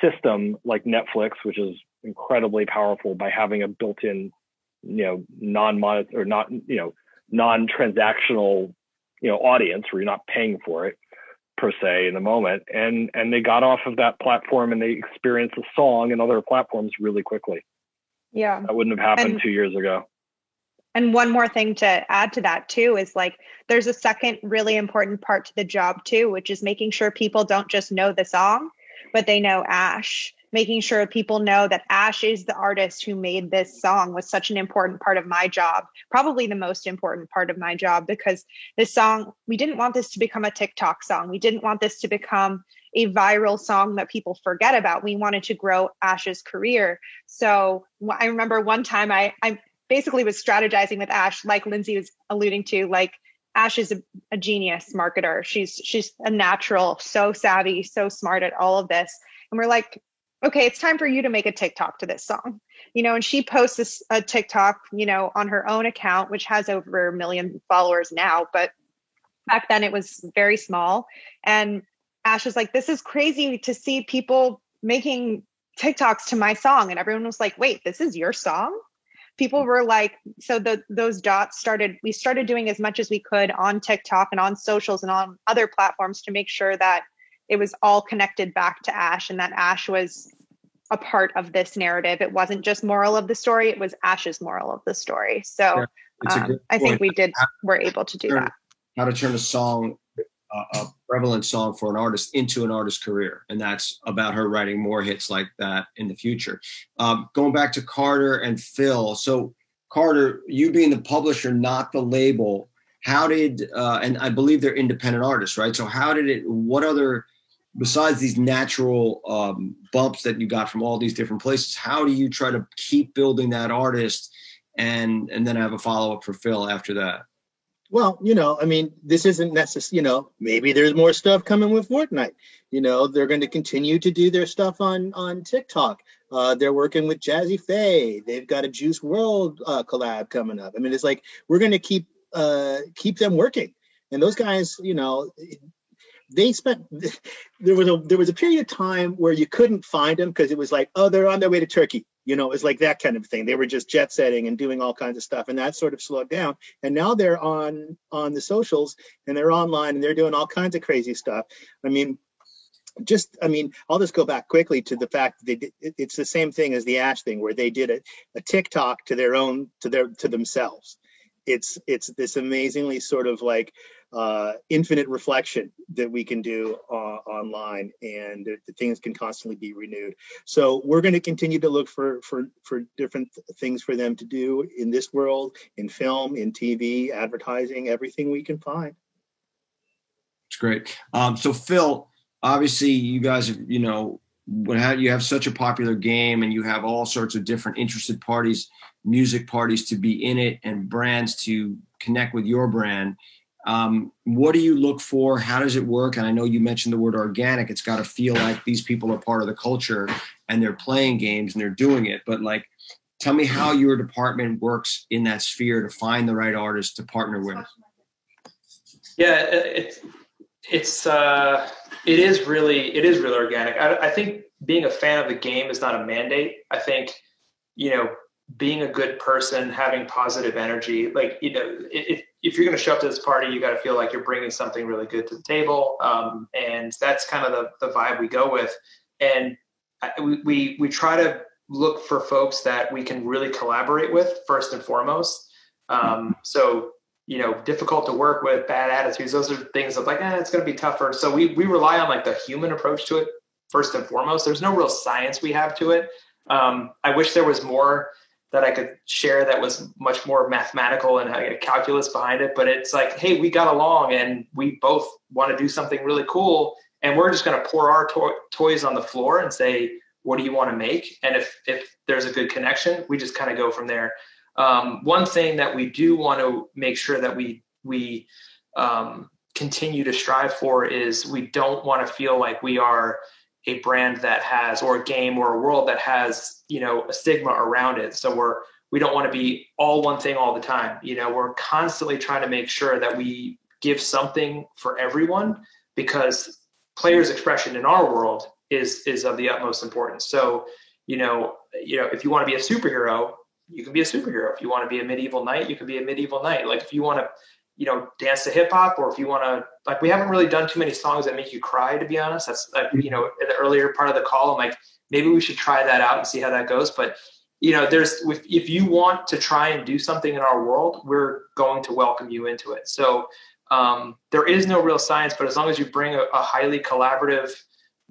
S5: system like Netflix, which is incredibly powerful by having a built-in, non-transactional, audience where you're not paying for it per se in the moment. And they got off of that platform and they experienced the song and other platforms really quickly.
S6: Yeah.
S5: That wouldn't have happened 2 years ago.
S6: And one more thing to add to that too is there's a second really important part to the job too, which is making sure people don't just know the song, but they know Ash. Making sure people know that Ash is the artist who made this song was such an important part of my job, probably the most important part of my job, because this song, we didn't want this to become a TikTok song. We didn't want this to become a viral song that people forget about. We wanted to grow Ash's career. So I remember one time I basically was strategizing with Ash, like Lindsay was alluding to, Ash is a genius marketer. She's a natural, so savvy, so smart at all of this. And we're okay, it's time for you to make a TikTok to this song. And she posts a TikTok, on her own account, which has over 1 million followers now, but back then it was very small. And Ash was like, this is crazy to see people making TikToks to my song. And everyone was like, wait, this is your song? People were like, so those dots we started doing as much as we could on TikTok and on socials and on other platforms to make sure that it was all connected back to Ash, and that Ash was a part of this narrative. It wasn't just moral of the story, it was Ash's moral of the story. So I think we're able to do that.
S2: How to turn a song, a prevalent song for an artist, into an artist's career. And that's about her writing more hits like that in the future. Going back to Carter and Phil. So Carter, you being the publisher, not the label, how did, and I believe they're independent artists, right? So what other, besides these natural bumps that you got from all these different places, how do you try to keep building that artist? And then I have a follow-up for Phil after that.
S3: Well, this isn't necessary, maybe there's more stuff coming with Fortnite. They're going to continue to do their stuff on TikTok. They're working with Jazzy Faye. They've got a Juice WRLD collab coming up. It's like, we're going to keep them working. And those guys, they spent, there was a period of time where you couldn't find them because it was like, oh, they're on their way to Turkey. It was like that kind of thing. They were just jet setting and doing all kinds of stuff, and that sort of slowed down. And now they're on the socials and they're online and they're doing all kinds of crazy stuff. I'll just go back quickly to the fact that it's the same thing as the Ash thing, where they did a TikTok to themselves. It's this amazingly sort of like infinite reflection that we can do online, and the things can constantly be renewed. So we're going to continue to look for different things for them to do in this world, in film, in TV, advertising, everything we can find.
S2: It's great. So Phil, obviously you guys have, you have such a popular game, and you have all sorts of different interested parties, music parties to be in it, and brands to connect with your brand. What do you look for? How does it work? And I know you mentioned the word organic. It's got to feel like these people are part of the culture and they're playing games and they're doing it. But tell me how your department works in that sphere to find the right artist to partner with.
S4: Yeah, it is really organic. I think being a fan of the game is not a mandate. I think, being a good person, having positive energy, if you're going to show up to this party, you got to feel like you're bringing something really good to the table. And that's kind of the vibe we go with. And we try to look for folks that we can really collaborate with first and foremost. So, difficult to work with, bad attitudes, those are things of it's going to be tougher. So we rely on the human approach to it first and foremost. There's no real science we have to it. I wish there was more that I could share that was much more mathematical and had a calculus behind it. But it's like, hey, we got along and we both want to do something really cool. And we're just going to pour our toys on the floor and say, what do you want to make? And if there's a good connection, we just kind of go from there. One thing that we do want to make sure that we continue to strive for is we don't want to feel like we are a brand that has, or a game or a world that has, a stigma around it. So we don't want to be all one thing all the time. We're constantly trying to make sure that we give something for everyone, because players' expression in our world is of the utmost importance. So, if you want to be a superhero, you can be a superhero. If you want to be a medieval knight, you can be a medieval knight. If you want to, dance to hip hop, or if you want to, we haven't really done too many songs that make you cry, to be honest. That's, in the earlier part of the call, I'm like, maybe we should try that out and see how that goes. But, if you want to try and do something in our world, we're going to welcome you into it. So there is no real science, but as long as you bring a highly collaborative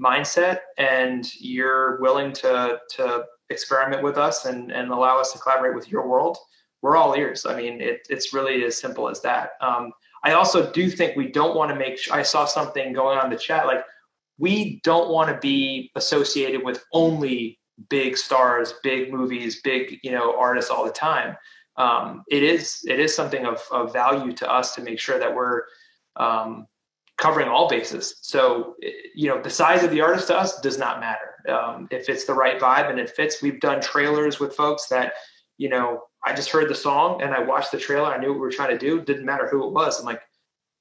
S4: mindset and you're willing to experiment with us and allow us to collaborate with your world, we're all ears. It's really as simple as that. I also do think we don't want to I saw something going on in the chat, we don't want to be associated with only big stars, big movies, big, artists all the time. It is something of value to us to make sure that we're covering all bases. So, the size of the artist to us does not matter. If it's the right vibe and it fits, we've done trailers with folks that, you know, I just heard the song and I watched the trailer. I knew what we were trying to do. Didn't matter who it was. I'm like,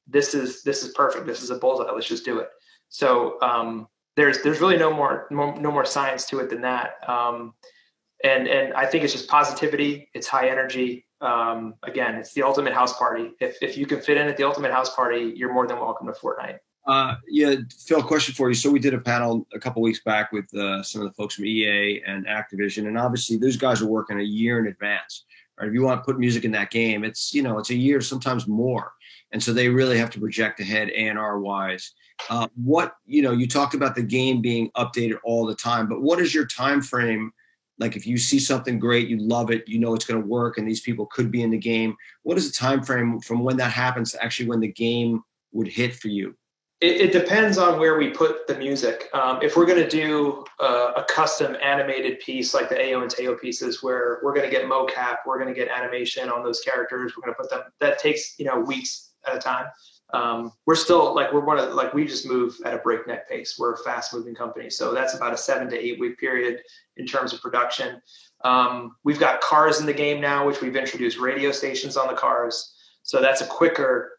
S4: this is perfect. This is a bullseye. Let's just do it. So there's really no more science to it than that. And I think it's just positivity. It's high energy. Again, it's the ultimate house party. If you can fit in at the ultimate house party, you're more than welcome to Fortnite.
S2: Yeah, Phil, question for you. So we did a panel a couple of weeks back with some of the folks from EA and Activision, and obviously those guys are working a year in advance. Right? If you want to put music in that game, it's a year, sometimes more, and so they really have to project ahead A&R wise. You talked about the game being updated all the time, but what is your time frame? Like if you see something great, you love it, you know it's going to work, and these people could be in the game. What is the time frame from when that happens to actually when the game would hit for you?
S4: It depends on where we put the music. If we're going to do a custom animated piece like the Ayo and Teo pieces, where we're going to get mocap, we're going to get animation on those characters, we're going to put them. That takes weeks at a time. We're still we just move at a breakneck pace. We're a fast moving company, so that's about a 7 to 8 week period in terms of production. We've got cars in the game now, which we've introduced radio stations on the cars, so that's a quicker.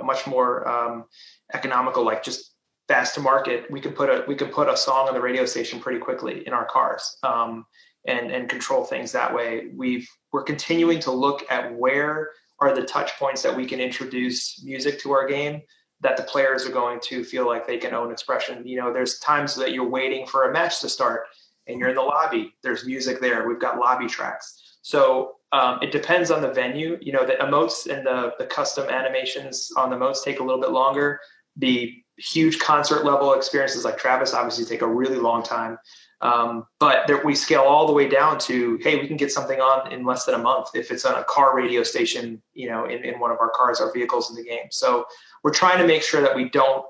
S4: Much more economical, like just fast to market. We can put a song on the radio station pretty quickly in our cars, and control things that way. We're continuing to look at where are the touch points that we can introduce music to our game that the players are going to feel like they can own expression. There's times that you're waiting for a match to start and you're in the lobby. There's music there. We've got lobby tracks. So it depends on the venue. The emotes and the custom animations on the emotes take a little bit longer. The huge concert level experiences like Travis obviously take a really long time. But we scale all the way down to, hey, we can get something on in less than a month if it's on a car radio station, in one of our cars, our vehicles in the game. So we're trying to make sure that we don't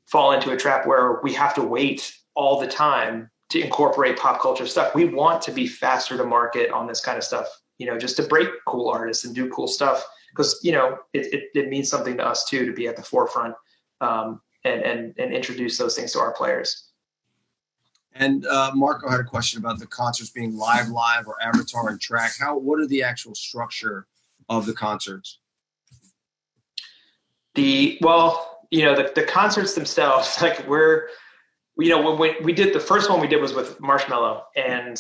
S4: fall into a trap where we have to wait all the time to incorporate pop culture stuff. We want to be faster to market on this kind of stuff, just to break cool artists and do cool stuff. Because, it means something to us too, to be at the forefront, and introduce those things to our players.
S2: And Marco had a question about the concerts being live or avatar and track. What are the actual structure of the concerts? The concerts themselves, like when we did the first one we did was with Marshmello, and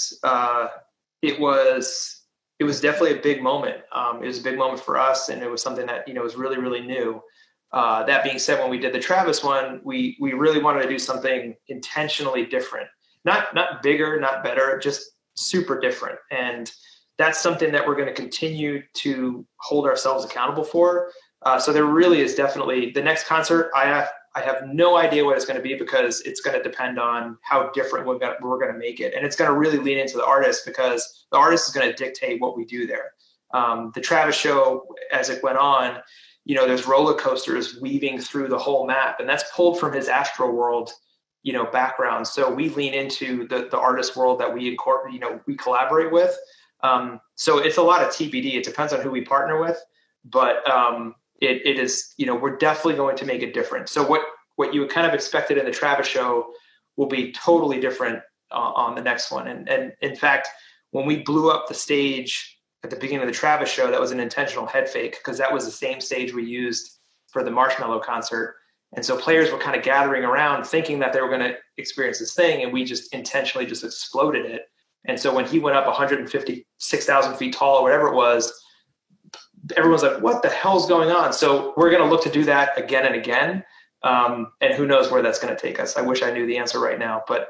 S2: it was definitely a big moment. It was a big moment for us, and it was something that was really, really new. That being said, when we did the Travis one, we really wanted to do something intentionally different, not bigger, not better, just super different. And that's something that we're going to continue to hold ourselves accountable for. So there really is definitely the next concert. I have no idea what it's going to be, because it's going to depend on how different we're going to make it. And it's going to really lean into the artist, because the artist is going to dictate what we do there. The Travis show, as it went on, there's roller coasters weaving through the whole map, and that's pulled from his Astro World, background. So we lean into the artist world that we we collaborate with. So it's a lot of TBD. It depends on who we partner with, but it is, we're definitely going to make it different. So what you kind of expected in the Travis show will be totally different on the next one. And in fact, when we blew up the stage at the beginning of the Travis show, that was an intentional head fake, because that was the same stage we used for the Marshmello concert. And so players were kind of gathering around thinking that they were going to experience this thing, and we just intentionally just exploded it. And so when he went up 156,000 feet tall or whatever it was, everyone's like, what the hell's going on? So we're going to look to do that again and again. And who knows where that's going to take us. I wish I knew the answer right now, but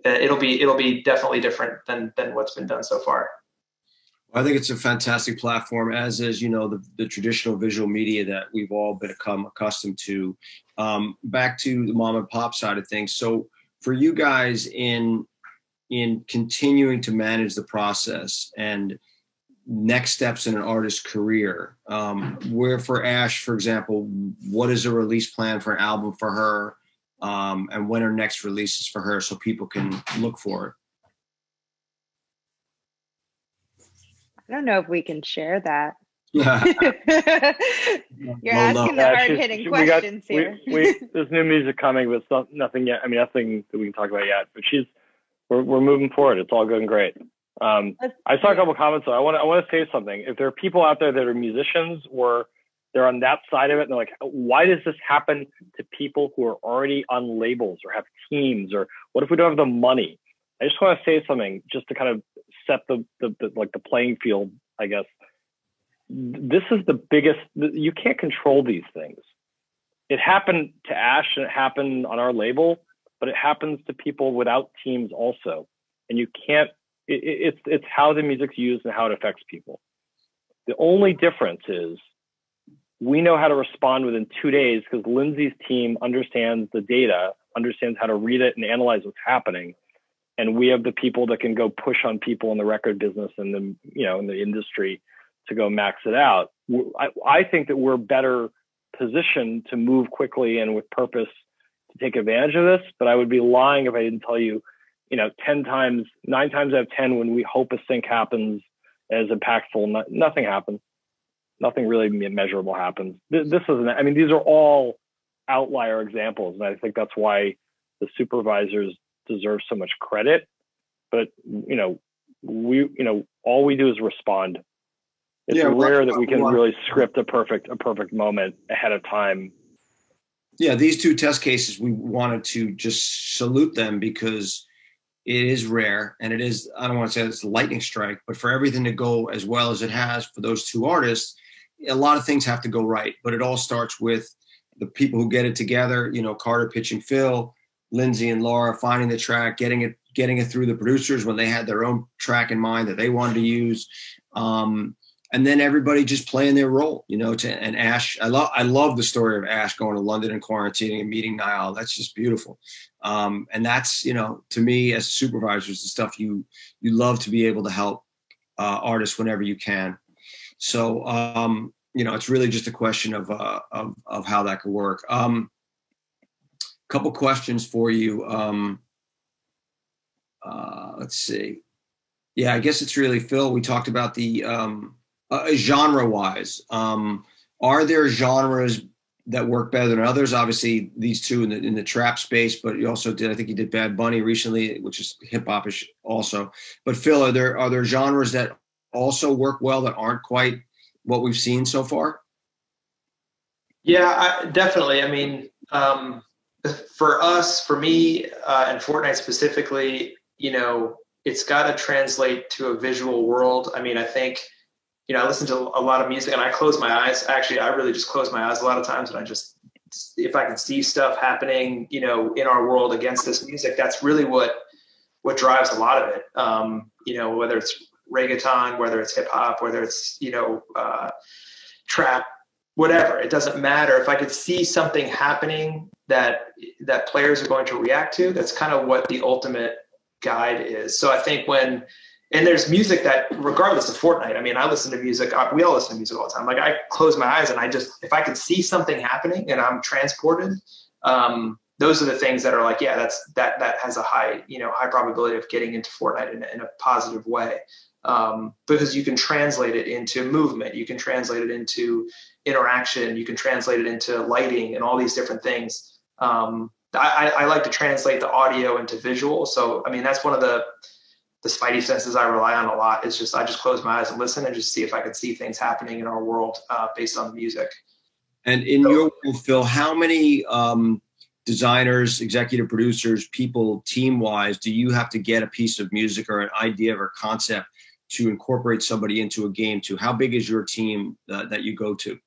S2: it'll be definitely different than what's been done so far. I think it's a fantastic platform, as is, the traditional visual media that we've all become accustomed to. Back to the mom and pop side of things. So for you guys in continuing to manage the process and next steps in an artist's career, where for Ash, for example, what is a release plan for an album for her, and when are next releases for her so people can look for it?
S6: I don't know if we can share that. You're asking the hard-hitting questions here.
S5: There's new music coming, but nothing yet. I mean, nothing that we can talk about yet. But we're moving forward. It's all going great. I saw a couple of comments. So I want to say something. If there are people out there that are musicians or they're on that side of it, and they're like, why does this happen to people who are already on labels or have teams, or what if we don't have the money? I just want to say something just to kind of set the playing field, I guess. This is the biggest, you can't control these things. It happened to Ash and it happened on our label, but it happens to people without teams also. And you can't, it's how the music's used and how it affects people. The only difference is we know how to respond within 2 days because Lindsay's team understands the data, understands how to read it and analyze what's happening. And we have the people that can go push on people in the record business and in the industry to go max it out. I think that we're better positioned to move quickly and with purpose to take advantage of this, but I would be lying if I didn't tell you, 9 times out of 10, when we hope a sync happens as impactful, nothing happens. Nothing really measurable happens. This isn't, I mean, these are all outlier examples. And I think that's why the supervisors deserve so much credit. But, all we do is respond. It's rare that we can really script a perfect moment ahead of time.
S2: Yeah, these 2 test cases, we wanted to just salute them because it is rare, and it is, I don't want to say it's a lightning strike, but for everything to go as well as it has for those 2 artists, a lot of things have to go right. But it all starts with the people who get it together, Carter pitching Phil, Lindsay and Laura finding the track, getting it through the producers when they had their own track in mind that they wanted to use. And then everybody just playing their role, and Ash. I love the story of Ash going to London and quarantining and meeting Niall. That's just beautiful. And that's, to me as a supervisor, is the stuff you love to be able to help artists whenever you can. So, it's really just a question of how that could work. Couple questions for you. Let's see. Yeah, I guess it's really Phil. We talked about the genre-wise. Are there genres that work better than others? Obviously, these 2 in the trap space, but you also did. I think you did Bad Bunny recently, which is hip-hop-ish also. But Phil, are there genres that also work well that aren't quite what we've seen so far?
S4: Yeah, definitely. I mean, for me, and Fortnite specifically, it's got to translate to a visual world. I mean, I think, I listen to a lot of music and I close my eyes. Actually, I really just close my eyes a lot of times, and if I can see stuff happening, in our world against this music, that's really what drives a lot of it. Whether it's reggaeton, whether it's hip hop, whether it's, trap, whatever, it doesn't matter. If I could see something happening that players are going to react to, that's kind of what the ultimate guide is. So I think and there's music that, regardless of Fortnite, I mean, I listen to music, we all listen to music all the time. Like, I close my eyes and if I could see something happening and I'm transported, those are the things that are like, yeah, that has a high probability of getting into Fortnite in a positive way. Because you can translate it into movement, you can translate it into interaction, you can translate it into lighting and all these different things. I like to translate the audio into visual. So, I mean, that's one of the spidey senses I rely on a lot. Is just, I just close my eyes and listen and just see if I can see things happening in our world based on the music.
S2: And in your world, Phil, how many designers, executive producers, people, team-wise, do you have to get a piece of music or an idea or concept to incorporate somebody into a game to? How big is your team that you go to?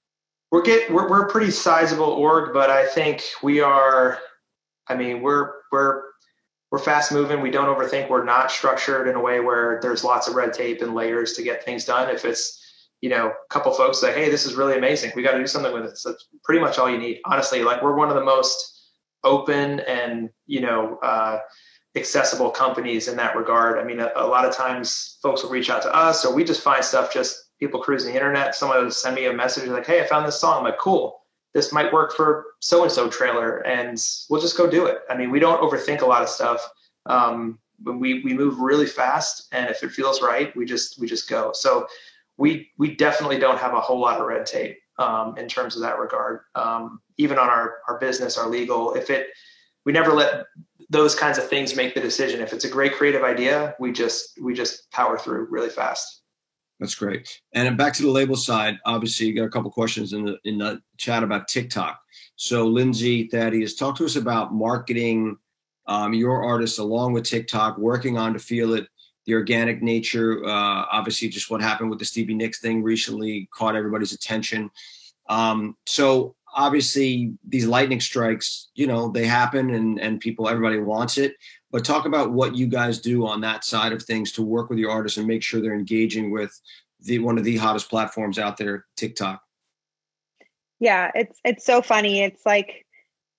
S4: We're a pretty sizable org, but I think we are. I mean, we're fast moving. We don't overthink. We're not structured in a way where there's lots of red tape and layers to get things done. If it's, a couple folks say, hey, this is really amazing, we got to do something with it. So that's pretty much all you need. Honestly, like, we're one of the most open and, accessible companies in that regard. I mean, a lot of times folks will reach out to us, or we just find stuff, just people cruising the internet. Someone will send me a message like, hey, I found this song. I'm like, cool, this might work for so-and-so trailer, and we'll just go do it. I mean, we don't overthink a lot of stuff. We move really fast, and if it feels right, we just go. So we definitely don't have a whole lot of red tape in terms of that regard. Even on our business, our legal, we never let those kinds of things make the decision. If it's a great creative idea, we just power through really fast.
S2: That's great. And back to the label side, obviously you got a couple questions in the chat about TikTok. So Lindsay, Thaddeus, talk to us about marketing your artists along with TikTok, working on To Feel It, the organic nature. Obviously just what happened with the Stevie Nicks thing recently caught everybody's attention. So obviously these lightning strikes, they happen and everybody wants it. But talk about what you guys do on that side of things to work with your artists and make sure they're engaging with one of the hottest platforms out there, TikTok.
S6: Yeah, it's so funny. It's like,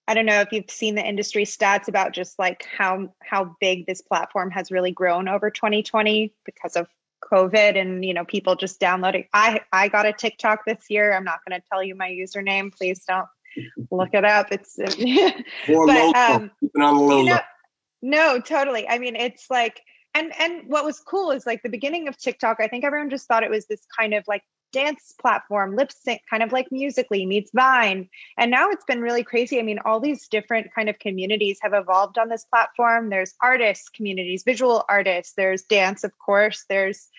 S6: I don't know if you've seen the industry stats about just like how big this platform has really grown over 2020 because of COVID and, people just downloading. I got a TikTok this year. I'm not going to tell you my username. Please don't look it up. It's
S2: keeping on the low.
S6: No, totally. I mean, it's like, and what was cool is like the beginning of TikTok, I think everyone just thought it was this kind of like dance platform, lip sync, kind of like Musical.ly meets Vine. And now it's been really crazy. I mean, all these different kind of communities have evolved on this platform. There's artists communities, visual artists, there's dance, of course, there's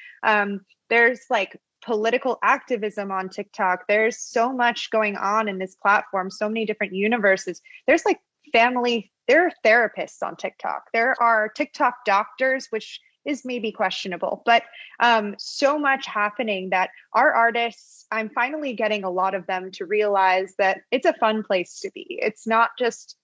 S6: like political activism on TikTok. There's so much going on in this platform, so many different universes. There's like there are therapists on TikTok. There are TikTok doctors, which is maybe questionable, but so much happening that our artists, I'm finally getting a lot of them to realize that it's a fun place to be. It's not just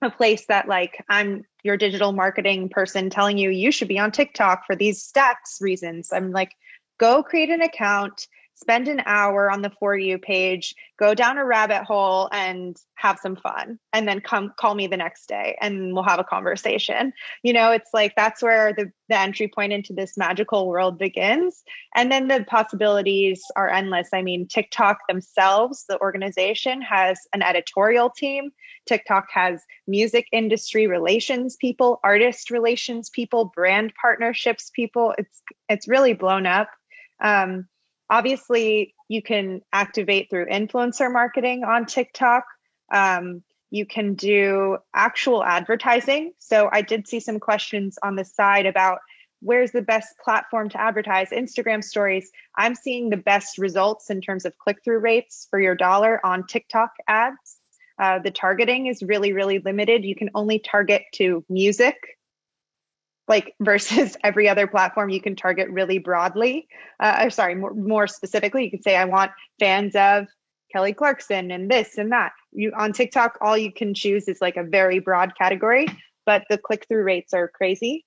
S6: a place that like I'm your digital marketing person telling you should be on TikTok for these stats reasons. I'm like, go create an account, spend an hour on the For You page, go down a rabbit hole and have some fun. And then come call me the next day and we'll have a conversation. It's like, that's where the entry point into this magical world begins. And then the possibilities are endless. I mean, TikTok themselves, the organization has an editorial team. TikTok has music industry relations people, artist relations people, brand partnerships people. It's really blown up. Obviously, you can activate through influencer marketing on TikTok. You can do actual advertising. So I did see some questions on the side about where's the best platform to advertise. Instagram stories. I'm seeing the best results in terms of click-through rates for your dollar on TikTok ads. The targeting is really, really limited. You can only target to music. Like versus every other platform, you can target really broadly. More specifically, you can say, I want fans of Kelly Clarkson and this and that. On TikTok, all you can choose is like a very broad category, but the click-through rates are crazy.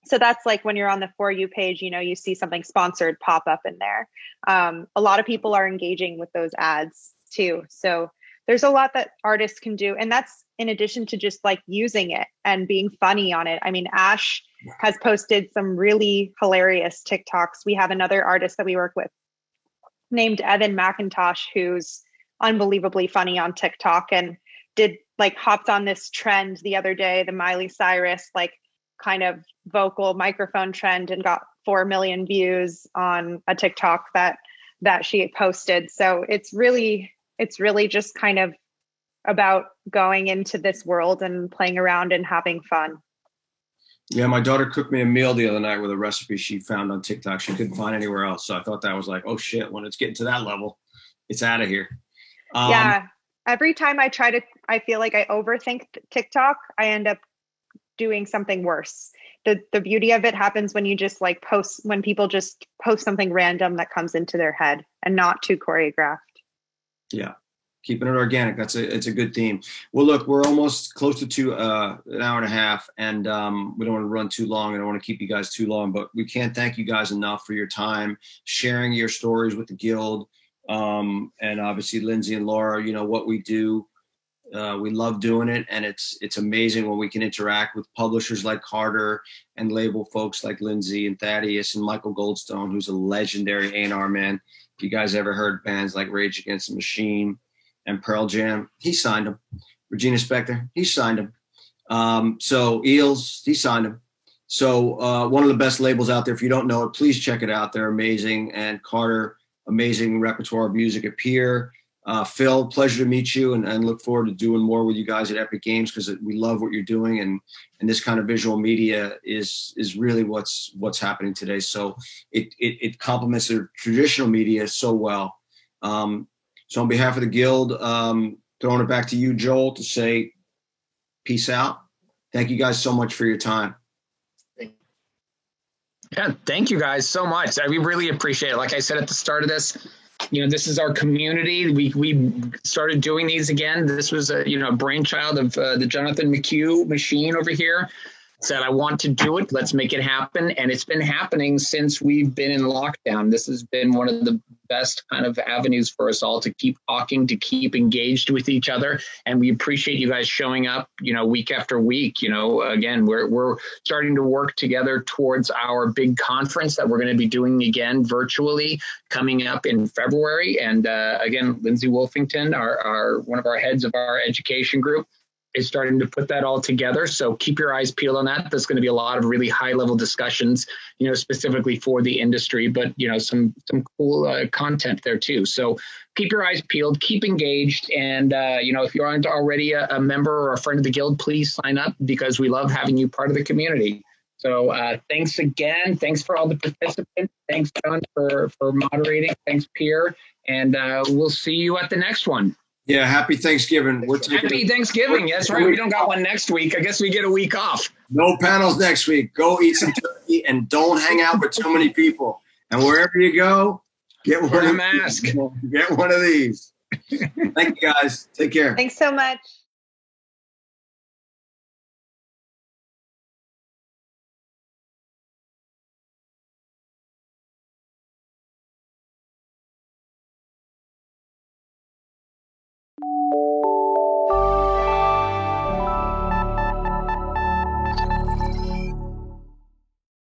S6: So that's like when you're on the For You page, you see something sponsored pop up in there. A lot of people are engaging with those ads too. So there's a lot that artists can do. And that's in addition to just like using it and being funny on it. I mean, Ash has posted some really hilarious TikToks. We have another artist that we work with named Evan McIntosh, who's unbelievably funny on TikTok and hopped on this trend the other day, the Miley Cyrus, like kind of vocal microphone trend, and got 4 million views on a TikTok that she posted. So it's really just kind of about going into this world and playing around and having fun.
S2: Yeah, my daughter cooked me a meal the other night with a recipe she found on TikTok. She couldn't find anywhere else. So I thought that was like, oh shit, when it's getting to that level, it's out of here.
S6: Yeah. Every time I feel like I overthink TikTok, I end up doing something worse. The beauty of it happens when you just when people just post something random that comes into their head and not too choreographed.
S2: Yeah. Keeping it organic. It's a good theme. Well, look, we're almost close to an hour and a half, and we don't want to run too long. I don't want to keep you guys too long, but we can't thank you guys enough for your time, sharing your stories with the Guild. And obviously Lindsay and Laura, what we do. We love doing it, and it's amazing when we can interact with publishers like Carter and label folks like Lindsay and Thaddeus and Michael Goldstone, who's a legendary A&R man. If you guys ever heard bands like Rage Against the Machine and Pearl Jam, he signed them. Regina Spektor, he signed them. So Eels, he signed them. So one of the best labels out there. If you don't know it, please check it out. They're amazing. And Carter, amazing repertoire of music at Pier. Phil, pleasure to meet you, and look forward to doing more with you guys at Epic Games, because we love what you're doing, and this kind of visual media is really what's happening today. So it complements the traditional media so well. So on behalf of the Guild, throwing it back to you, Joel, to say peace out. Thank you guys so much for your time.
S1: Yeah, thank you guys so much. We really appreciate it. Like I said at the start of this, this is our community. We started doing these again. This was a brainchild of the Jonathan McHugh machine over here. Said, I want to do it. Let's make it happen. And it's been happening since we've been in lockdown. This has been one of the best kind of avenues for us all to keep talking, to keep engaged with each other. And we appreciate you guys showing up, week after week. Again, we're starting to work together towards our big conference that we're going to be doing again virtually coming up in February. And again, Lindsay Wolfington, our one of our heads of our education group, is starting to put that all together. So keep your eyes peeled on that. There's going to be a lot of really high level discussions, specifically for the industry, but, some cool content there too. So keep your eyes peeled, keep engaged. And, if you aren't already a member or a friend of the Guild, please sign up, because we love having you part of the community. So thanks again. Thanks for all the participants. Thanks, John, for moderating. Thanks, Pierre. And we'll see you at the next one.
S2: Yeah, happy Thanksgiving.
S1: Happy Thanksgiving. That's right. We don't got one next week. I guess we get a week off.
S2: No panels next week. Go eat some turkey and don't hang out with too many people. And wherever you go, get one of
S1: a mask.
S2: Get one of these. Thank you, guys. Take care.
S6: Thanks so much.